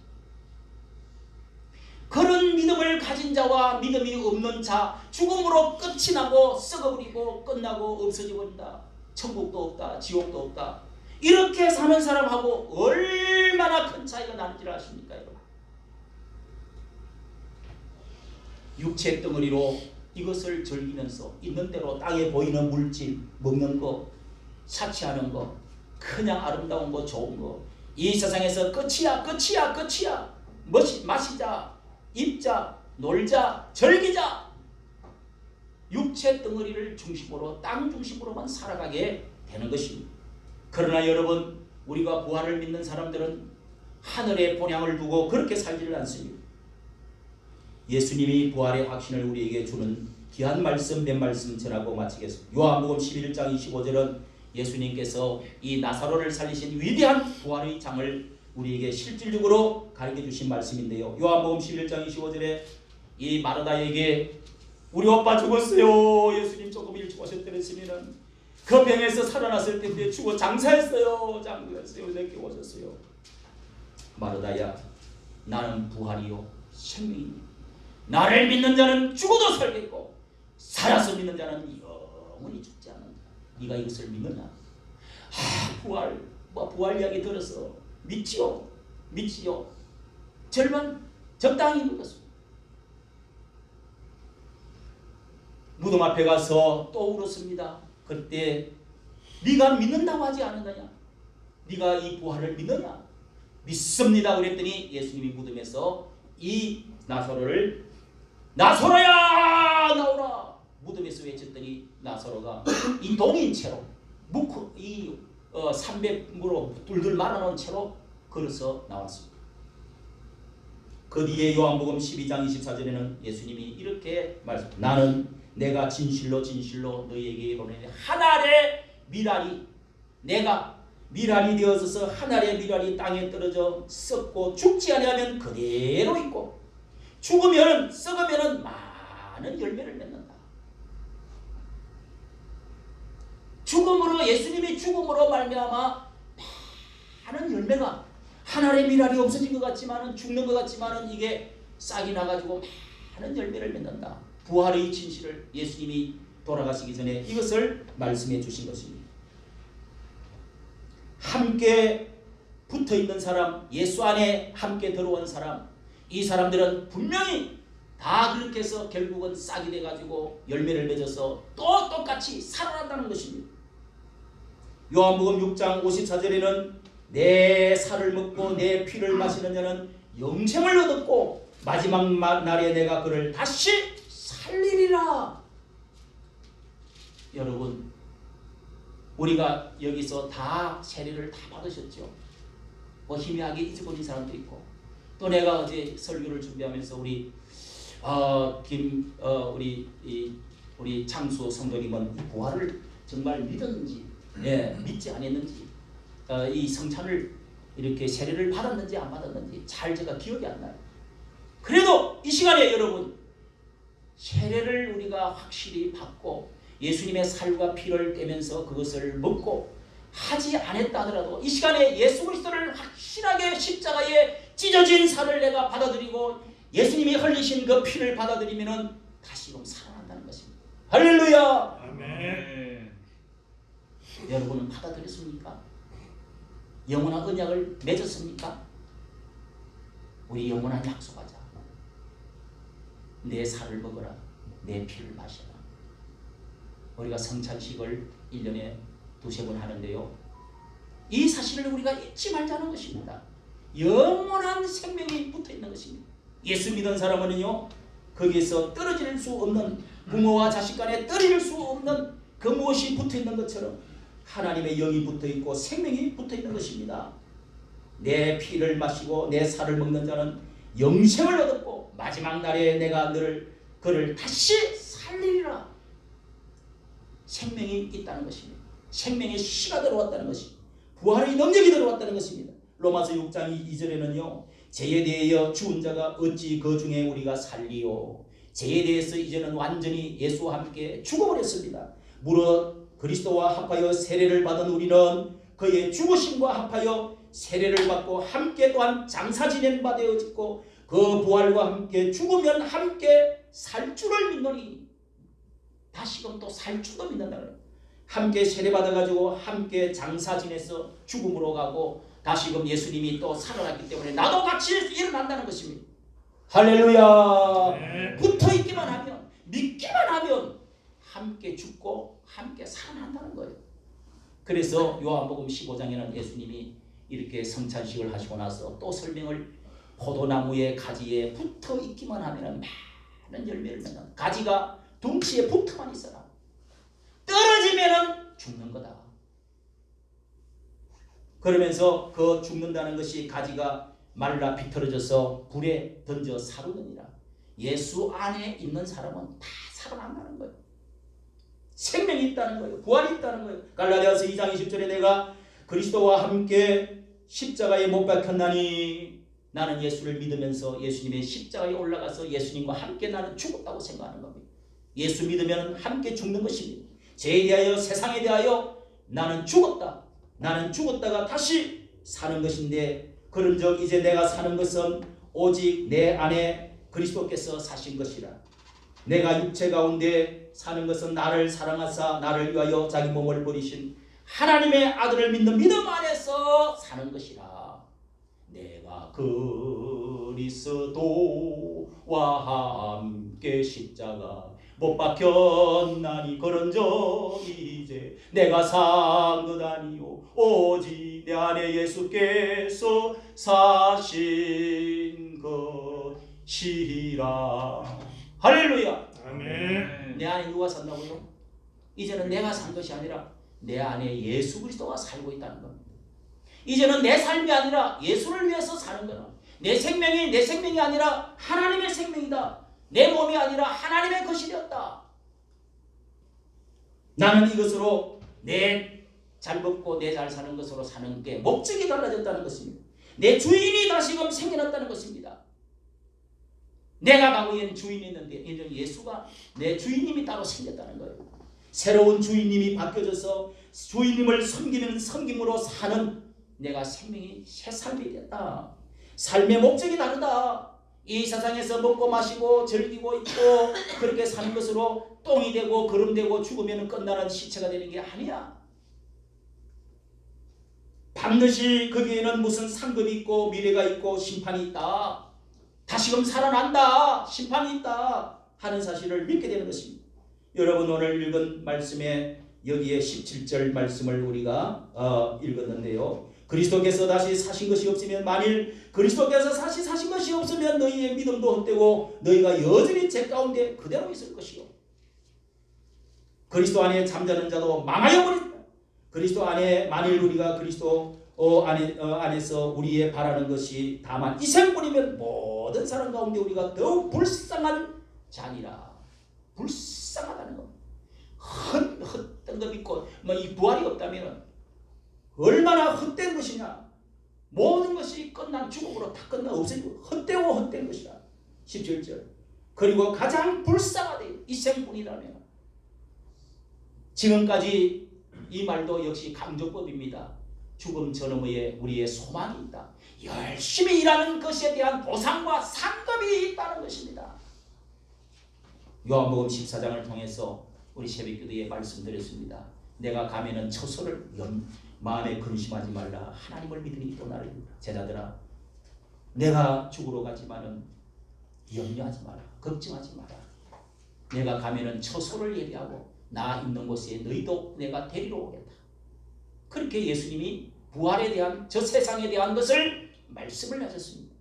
[SPEAKER 2] 그런 믿음을 가진 자와 믿음이 없는 자, 죽음으로 끝이 나고 썩어버리고 끝나고 없어져 버린다. 천국도 없다, 지옥도 없다. 이렇게 사는 사람하고 얼마나 큰 차이가 나는지를 아십니까, 여러분? 육체 덩어리로 이것을 즐기면서 있는 대로 땅에 보이는 물질, 먹는 거, 사치하는 거, 그냥 아름다운 거, 좋은 거, 이 세상에서 끝이야, 끝이야, 끝이야. 마시자, 입자, 놀자, 즐기자. 육체 덩어리를 중심으로, 땅 중심으로만 살아가게 되는 것입니다. 그러나 여러분, 우리가 부활을 믿는 사람들은 하늘의 본향을 두고 그렇게 살지를 않습니다. 예수님이 부활의 확신을 우리에게 주는 귀한 말씀 몇 말씀 전하고 마치겠습니다. 요한복음 11장 25절은 예수님께서 이 나사로를 살리신 위대한 부활의 장을 우리에게 실질적으로 가르쳐 주신 말씀인데요. 요한복음 11장 25절에 이 마르다에게 우리 오빠 죽었어요. 예수님 조금 일찍 오셨더랬으면 그 병에서 살아났을 텐데 죽어 장사했어요. 늦게 오셨어요. 마르다야, 나는 부활이요 생명이니 나를 믿는 자는 죽어도 살겠고 살아서 믿는 자는 영원히 죽지 않는다. 네가 이것을 믿느냐? 부활 이야기 들어서 믿지요. 절반 적당히 믿었습니다. 무덤 앞에 가서 또 울었습니다. 그때 네가 믿는다고 하지 않았느냐? 네가 이 부활을 믿느냐? 믿습니다. 그랬더니 예수님이 무덤에서 이 나사로를 나사로야 나오라 무덤에서 외쳤더니 나사로가 이 동인 채로 묵고 이 300무로 둘둘 말아놓은 채로 걸어서 나왔습니다. 그 뒤에 요한복음 12장 24절에는 예수님이 이렇게 말씀합니다. 나는 내가 진실로 너희에게 이르노니 한 알의 밀알이 내가 밀알이 되어서 한 알의 밀알이 땅에 떨어져 썩고 죽지 아니하면 그대로 있고 죽으면 썩으면 많은 열매를 맺는다. 예수님이 죽음으로 말미암아 많은 열매가 한 알의 밀알이 없어진 것 같지만은 죽는 것 같지만은 이게 싹이 나가지고 많은 열매를 맺는다. 부활의 진실을 예수님이 돌아가시기 전에 이것을 말씀해 주신 것입니다. 함께 붙어 있는 사람, 예수 안에 함께 들어온 사람, 이 사람들은 분명히 다 그렇게 해서 결국은 싹이 돼가지고 열매를 맺어서 또 똑같이 살아난다는 것입니다. 요한복음 6장 54절에는 내 살을 먹고 내 피를 마시는 자는 영생을 얻었고 마지막 날에 내가 그를 다시 살리리라. 여러분, 우리가 여기서 다 세례를 다 받으셨죠. 뭐 희미하게 잊어버린 사람도 있고, 또 내가 어제 설교를 준비하면서 우리 창수 성도님은 부활을 정말 믿었는지, 믿지 않았는지, 이 성찬을 이렇게 세례를 받았는지 안 받았는지 잘 제가 기억이 안 나요. 그래도 이 시간에 여러분, 세례를 우리가 확실히 받고 예수님의 살과 피를 떼면서 그것을 먹고 하지 않았다 하더라도 이 시간에 예수 그리스도를 확실하게 십자가에 찢어진 살을 내가 받아들이고 예수님이 흘리신 그 피를 받아들이면은 다시금 살아난다는 것입니다. 할렐루야.
[SPEAKER 1] 아멘.
[SPEAKER 2] 여러분은 받아들였습니까? 영원한 언약을 맺었습니까? 우리 영원한 약속하자. 내 살을 먹어라. 내 피를 마셔라. 우리가 성찬식을 1년에 2-3번 하는데요. 이 사실을 우리가 잊지 말자는 것입니다. 영원한 생명이 붙어있는 것입니다. 예수 믿은 사람은요, 거기에서 떨어질 수 없는, 부모와 자식 간에 떨어질 수 없는 그 무엇이 붙어있는 것처럼 하나님의 영이 붙어있고 생명이 붙어있는 것입니다. 내 피를 마시고 내 살을 먹는 자는 영생을 얻었고 마지막 날에 내가 그를 다시 살리리라. 생명이 있다는 것입니다. 생명의 씨가 들어왔다는 것입니다. 부활의 능력이 들어왔다는 것입니다. 로마서 6장 2절에는요. 죄에 대하여 죽은 자가 어찌 그 중에 우리가 살리요. 죄에 대해서 이제는 완전히 예수와 함께 죽어버렸습니다. 무릇 그리스도와 합하여 세례를 받은 우리는 그의 죽으심과 합하여 세례를 받고 함께 또한 장사 지낸 바 되어졌고 그 부활과 함께 죽으면 함께 살 줄을 믿노니 다시금 또 살 줄도 믿는다는 거예요. 함께 세례받아가지고 함께 장사 지내서 죽음으로 가고 다시금 예수님이 또 살아났기 때문에 나도 같이 일어난다는 것입니다. 할렐루야.
[SPEAKER 1] 네.
[SPEAKER 2] 붙어있기만 하면 믿기만 하면 함께 죽고 함께 살아난다는 거예요. 그래서 요한복음 15장에는 예수님이 이렇게 성찬식을 하시고 나서 또 설명을 포도나무의 가지에 붙어있기만 하면 많은 열매를 맺는 가지가 둥치에 붙어만 있어라. 떨어지면 죽는 거다. 그러면서 그 죽는다는 것이 가지가 말라 비틀어져서 불에 던져 사르느니라. 예수 안에 있는 사람은 다 살아난다는 거예요. 생명이 있다는 거예요. 부활이 있다는 거예요. 갈라디아서 2장 20절에 내가 그리스도와 함께 십자가에 못 박혔나니 나는 예수를 믿으면서 예수님의 십자가에 올라가서 예수님과 함께 나는 죽었다고 생각하는 겁니다. 예수 믿으면 함께 죽는 것입니다. 죄에 대하여 세상에 대하여 나는 죽었다. 나는 죽었다가 다시 사는 것인데 그런즉 이제 내가 사는 것은 오직 내 안에 그리스도께서 사신 것이라. 내가 육체 가운데 사는 것은 나를 사랑하사 나를 위하여 자기 몸을 버리신 하나님의 아들을 믿는 믿음 안에서 사는 것이라. 내가 그리스도와 함께 십자가 못 박혔나니 그런즉 이제 내가 산 것 아니요 오직 내 안에 예수께서 사신 것이라. 할렐루야.
[SPEAKER 1] 아멘.
[SPEAKER 2] 내 안에 누가 산다고요? 이제는 내가 산 것이 아니라 내 안에 예수 그리스도가 살고 있다는 겁니다. 이제는 내 삶이 아니라 예수를 위해서 사는 거다. 내 생명이 내 생명이 아니라 하나님의 생명이다. 내 몸이 아니라 하나님의 것이 되었다. 나는 이것으로 내 잘 먹고 내 잘 사는 것으로 사는 게 목적이 달라졌다는 것입니다. 내 주인이 다시금 생겨났다는 것입니다. 내가 과거에는 주인이 있는데 이제 예수가 내 주인님이 따로 생겼다는 거예요. 새로운 주인님이 바뀌어져서 주인님을 섬기는 섬김으로 사는 내가 생명이 새 삶이 됐다. 삶의 목적이 다르다. 이 세상에서 먹고 마시고 즐기고 있고 그렇게 사는 것으로 똥이 되고 거름되고 죽으면 끝나는 시체가 되는 게 아니야. 반드시 거기에는 무슨 상급이 있고 미래가 있고 심판이 있다. 다시금 살아난다. 심판이 있다. 하는 사실을 믿게 되는 것입니다. 여러분 오늘 읽은 말씀에 여기에 17절 말씀을 우리가 읽었는데요. 그리스도께서 다시 사신 것이 없으면 만일 그리스도께서 다시 사신 것이 없으면 너희의 믿음도 헛되고 너희가 여전히 죄 가운데 그대로 있을 것이요. 그리스도 안에 잠자는 자도 망하여 버린다. 그리스도 안에 만일 우리가 그리스도 안에서 우리의 바라는 것이 다만 이생뿐이면 모든 사람 가운데 우리가 더욱 불쌍한 자니라. 불쌍하다는 것. 헛된 것 믿고 이 부활이 없다면 얼마나 헛된 것이냐. 모든 것이 끝난 죽음으로 다 끝나 없어지고 헛되고 헛된 것이다. 17절. 그리고 가장 불쌍하되 이생뿐이라면 지금까지 이 말도 역시 강조법입니다. 죽음 전후에 우리의 소망이 있다. 열심히 일하는 것에 대한 보상과 상급이 있다는 것입니다. 요한복음 14장을 통해서 우리 새벽기도에 말씀드렸습니다. 내가 가면은 처소를 마음에 근심하지 말라. 하나님을 믿으니 또 나를 믿으라. 제자들아, 내가 죽으러 가지만은 염려하지 마라. 걱정하지 마라. 내가 가면은 처소를 예비하고 나 있는 곳에 너희도 내가 데리러 오겠다. 그렇게 예수님이 부활에 대한 저 세상에 대한 것을 말씀을 하셨습니다.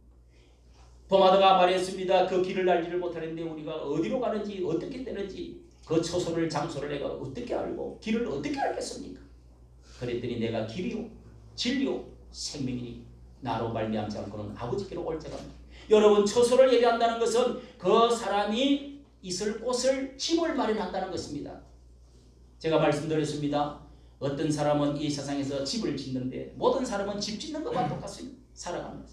[SPEAKER 2] 도마도가 말했습니다. 그 길을 알지를 못하는데 우리가 어디로 가는지 어떻게 되는지 그 처소를 장소를 내가 어떻게 알고 길을 어떻게 알겠습니까? 그랬더니 내가 길이요 진리요 생명이니 나로 말미암지 않고는 아버지께로 올 자가 없다. 여러분 처소를 예비한다는 것은 그 사람이 있을 곳을 집을 마련한다는 것입니다. 제가 말씀드렸습니다. 어떤 사람은 이 세상에서 집을 짓는데 모든 사람은 집 짓는 것과 똑같습니다. 살아가는 것.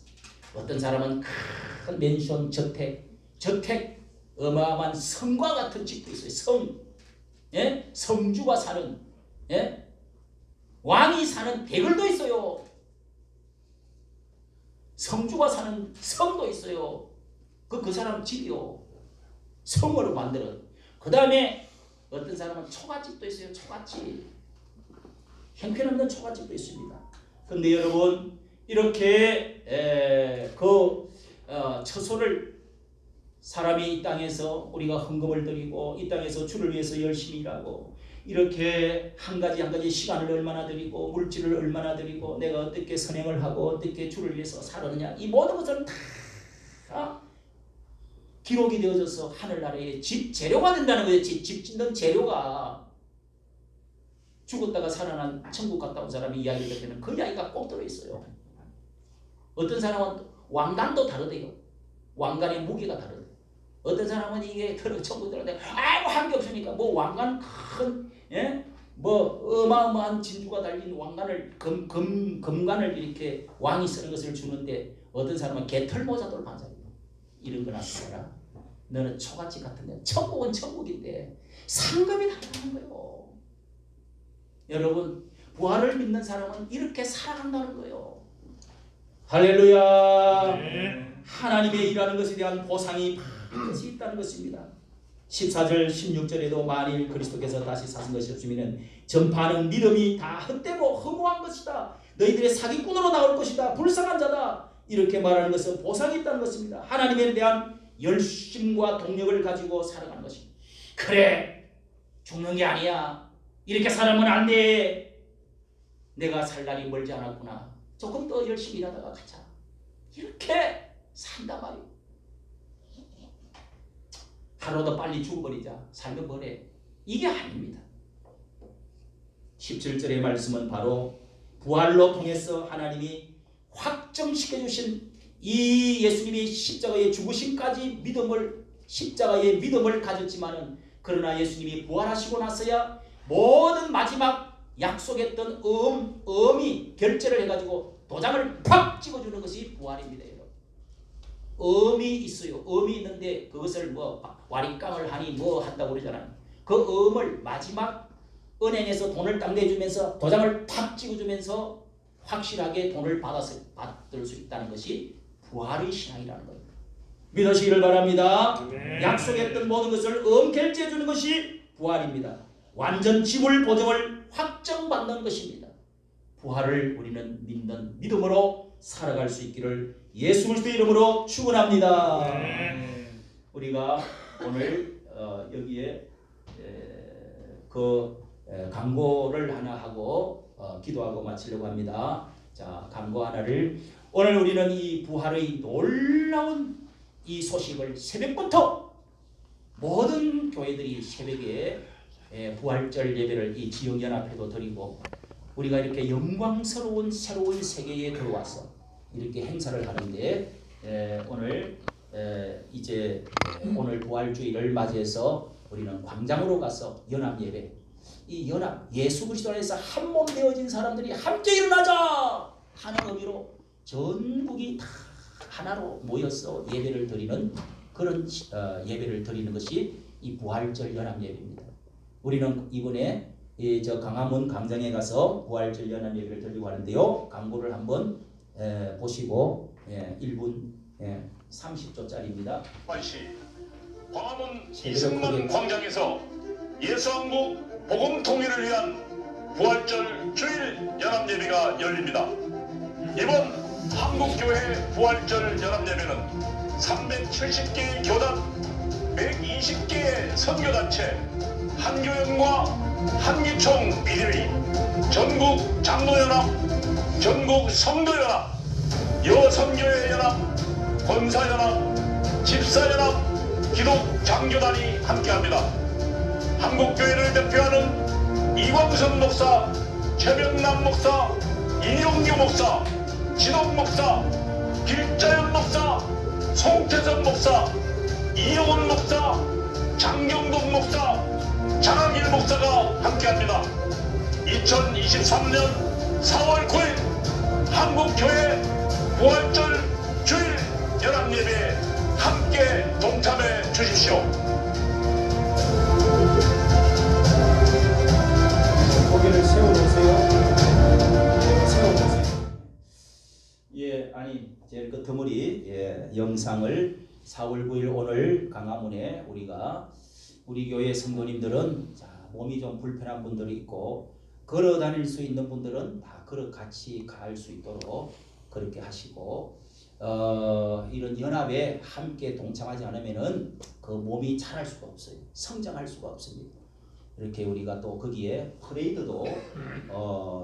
[SPEAKER 2] 어떤 사람은 큰 맨션 저택 어마어마한 성과 같은 집도 있어요. 성, 예? 성주가 사는, 예? 왕이 사는 대궐도 있어요. 성주가 사는 성도 있어요. 그 사람 집이요. 성으로 만들어. 그 다음에 어떤 사람은 초가집도 있어요. 초가집. 형편없는 초가집도 있습니다. 근데 여러분 이렇게 처소를 사람이 이 땅에서 우리가 헌금을 드리고 이 땅에서 주를 위해서 열심히 일하고 이렇게 한 가지 시간을 얼마나 드리고 물질을 얼마나 드리고 내가 어떻게 선행을 하고 어떻게 주를 위해서 살았느냐 이 모든 것은 다 기록이 되어져서 하늘나라의 집 재료가 된다는 거예요. 집 짓는 재료가 죽었다가 살아난 천국 갔다 온 사람이 이야기를 듣는 그 이야기가 꼭 들어있어요. 어떤 사람은 왕관도 다르대요. 왕관의 무게가 다르대요. 어떤 사람은 이게 천국 들어가는데 아이고 한 게 없으니까 뭐 왕관 큰 뭐 어마어마한 진주가 달린 왕관을 금관을 이렇게 왕이 쓰는 것을 주는데 어떤 사람은 개털 모자도 반사해요. 이런 거나 써라. 너는 초가집 같은데 천국은 천국인데 상급이 다르다는 거예요. 여러분 부활을 믿는 사람은 이렇게 살아간다는 거예요. 할렐루야.
[SPEAKER 1] 네.
[SPEAKER 2] 하나님의 일하는 것에 대한 보상이 반드시 있다는 것입니다. 14절 16절에도 만일 그리스도께서 다시 사신 것이 없으면 전파하는 믿음이 다 헛되고 허무한 것이다. 너희들의 사기꾼으로 나올 것이다. 불쌍한 자다. 이렇게 말하는 것은 보상이 있다는 것입니다. 하나님에 대한 열심과 동력을 가지고 살아가는 것입니다. 그래 죽는 게 아니야. 이렇게 살아면 안 돼. 내가 살 날이 멀지 않았구나. 조금 더 열심히 일하다가 가자. 이렇게 산단 말이에요. 하루 더 빨리 죽어버리자. 살면 뭐래. 이게 아닙니다. 17절의 말씀은 바로 부활로 통해서 하나님이 확정시켜 주신 이 예수님이 십자가의 죽으심까지 십자가의 믿음을 가졌지만은 그러나 예수님이 부활하시고 나서야 모든 마지막 약속했던 엄이 결제를 해가지고 도장을 팍 찍어주는 것이 부활입니다. 여러분. 엄이 있어요. 엄이 있는데 그것을 뭐 와리깡을 하니 뭐 한다고 그러잖아요. 그 엄을 마지막 은행에서 돈을 딱 내주면서 도장을 팍 찍어주면서 확실하게 돈을 받을 수 있다는 것이 부활의 신앙이라는 겁니다. 믿으시기를 바랍니다.
[SPEAKER 1] 네.
[SPEAKER 2] 약속했던 모든 것을 엄결제해 주는 것이 부활입니다. 완전 지불 보증을 확정받는 것입니다. 부활을 우리는 믿는 믿음으로 살아갈 수 있기를 예수 그리스도의 이름으로 축원합니다.
[SPEAKER 1] 네.
[SPEAKER 2] 우리가 오늘 여기에 광고를 하나 하고 기도하고 마치려고 합니다. 자, 광고 하나를 오늘 우리는 이 부활의 놀라운 이 소식을 새벽부터 모든 교회들이 새벽에 부활절 예배를 이 지역연합회도 드리고 우리가 이렇게 영광스러운 새로운 세계에 들어와서 이렇게 행사를 하는데 오늘 이제 오늘 부활주의를 맞이해서 우리는 광장으로 가서 연합 예배 이 연합 예수 그리스도 안에서 한 몸 되어진 사람들이 함께 일어나자 하는 의미로 전국이 다 하나로 모여서 예배를 드리는 그런 예배를 드리는 것이 이 부활절 연합 예배입니다. 우리는 이번에 저 강화문 광장에 가서 부활절 연합 예배를 드리고 하는데요. 광고를 한번 보시고 1분 30초짜리입니다.
[SPEAKER 3] 관시 광화문 이승만 광장에서 예수왕국 복음 통일을 위한 부활절 주일 연합 예배가 열립니다. 이번 한국교회 부활절 연합 예배는 370개의 교단, 120개의 선교단체, 한교연과 한기총 비대위, 전국 장로연합, 전국 성도연합, 여선교회 연합, 권사연합, 집사연합, 기독장교단이 함께합니다. 한국교회를 대표하는 이광선 목사, 최병남 목사, 이영규 목사, 진옥 목사, 길자연 목사, 송태선 목사, 이영훈 목사, 장경동 목사, 장학일 목사가 함께합니다. 2023년 4월 9일 한국교회 부활절 주일 연합예배에 함께 동참해 주십시오.
[SPEAKER 2] 고개를 세워놓으세요. 세워놓으세요. 아니 제 그 드물이 영상을 4월 9일 오늘 강화문에 우리 교회 성도님들은 자, 몸이 좀 불편한 분들이 있고 걸어 다닐 수 있는 분들은 다 걸어 같이 갈 수 있도록 그렇게 하시고 이런 연합에 함께 동참하지 않으면은 그 몸이 자랄 수가 없어요. 성장할 수가 없습니다. 이렇게 우리가 또 거기에 프레이드도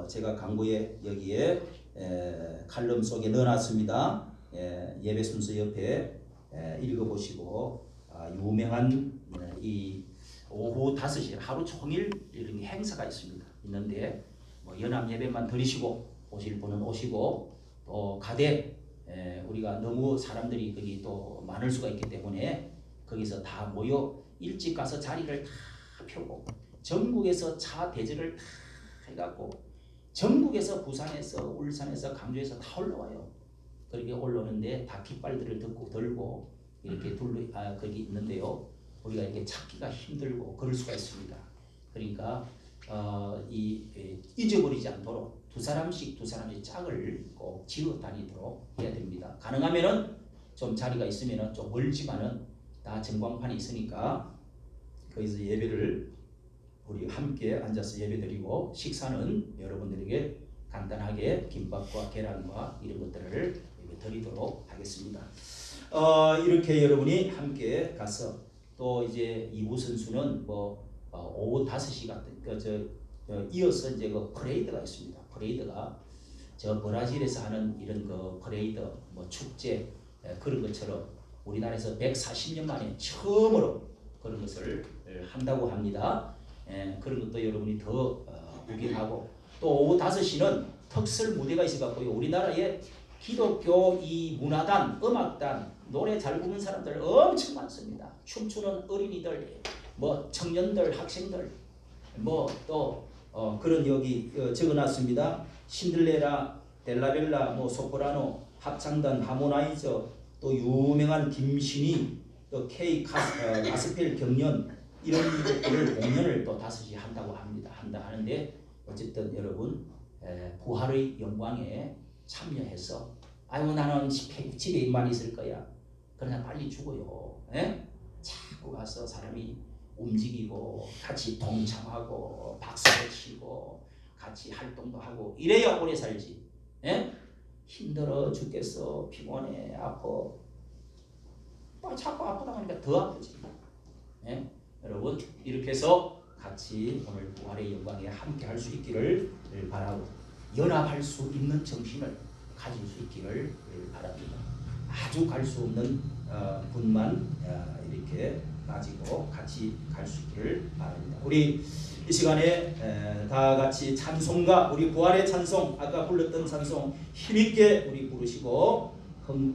[SPEAKER 2] 제가 강구에 여기에 칼럼 속에 넣어놨습니다. 예배 순서 옆에 읽어보시고 유명한 이 오후 5시 하루 종일 이런 행사가 있는데 뭐 연합 예배만 드리시고 오실 분은 오시고 또 가되 우리가 너무 사람들이 거기 또 많을 수가 있기 때문에 거기서 다 모여 일찍 가서 자리를 다 펴고 전국에서 차 대절을 다 해갖고 전국에서 부산에서 울산에서 강주에서 다 올라와요. 그렇게 올라오는데 다 깃발들을 들고 이렇게 거기 있는데요. 우리가 이렇게 찾기가 힘들고 그럴 수가 있습니다. 그러니까 잊어버리지 않도록 두 사람씩 짝을 꼭 지어 다니도록 해야 됩니다. 가능하면은 좀 자리가 있으면은 좀 멀지만은 다 전광판이 있으니까 거기서 예배를 우리 함께 앉아서 예배드리고 식사는 여러분들에게 간단하게 김밥과 계란과 이런 것들을 드리도록 하겠습니다. 이렇게 여러분이 함께 가서 또 이제 2부 선수는 뭐 오후 5시 같은 이어서 이제 그 퍼레이드가 있습니다. 퍼레이드가 저 브라질에서 하는 이런 그 퍼레이드 뭐 축제 그런 것처럼 우리나라에서 140년 만에 처음으로 그런 것을 한다고 합니다. 그런 것도 여러분이 더 구경하고 또 오후 5시는 특설 무대가 있어갖고요. 우리나라에 기독교 이 문화단, 음악단, 노래 잘 부르는 사람들 엄청 많습니다. 춤추는 어린이들, 뭐 청년들, 학생들, 뭐 또 그런 여기 적어놨습니다. 신들레라, 델라벨라, 뭐 소프라노, 합창단, 하모나이저, 또 유명한 김신희, 또 K 가스펠 경연 이런 것들을 공연을 또 5시 한다고 합니다. 하는데 어쨌든 여러분 부활의 영광에 참여해서 아이고 나는 집에만 있을 거야. 그러나 빨리 죽어요. 자꾸 가서 사람이 움직이고 같이 동참하고 박수를 치고 같이 활동도 하고 이래야 오래 살지. 힘들어 죽겠어. 피곤해. 아파. 자꾸 아프다 보니까 더 아프지. 여러분 이렇게 해서 같이 오늘 부활의 영광에 함께 할 수 있기를 바라고 연합할 수 있는 정신을 가질 수 있기를 바랍니다. 아주 갈 수 없는 분만 이렇게 가지고 같이 갈 수 있기를 바랍니다. 우리 이 시간에 다 같이 찬송가 우리 부활의 찬송 아까 불렀던 찬송 힘있게 우리 부르시고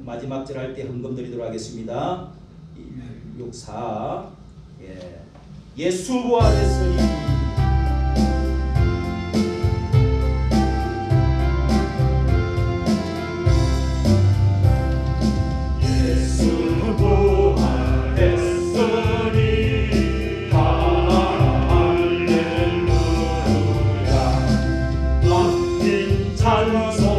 [SPEAKER 2] 마지막 절 할 때 헌금 드리도록 하겠습니다. 164 예수 부활했으니
[SPEAKER 1] 찬송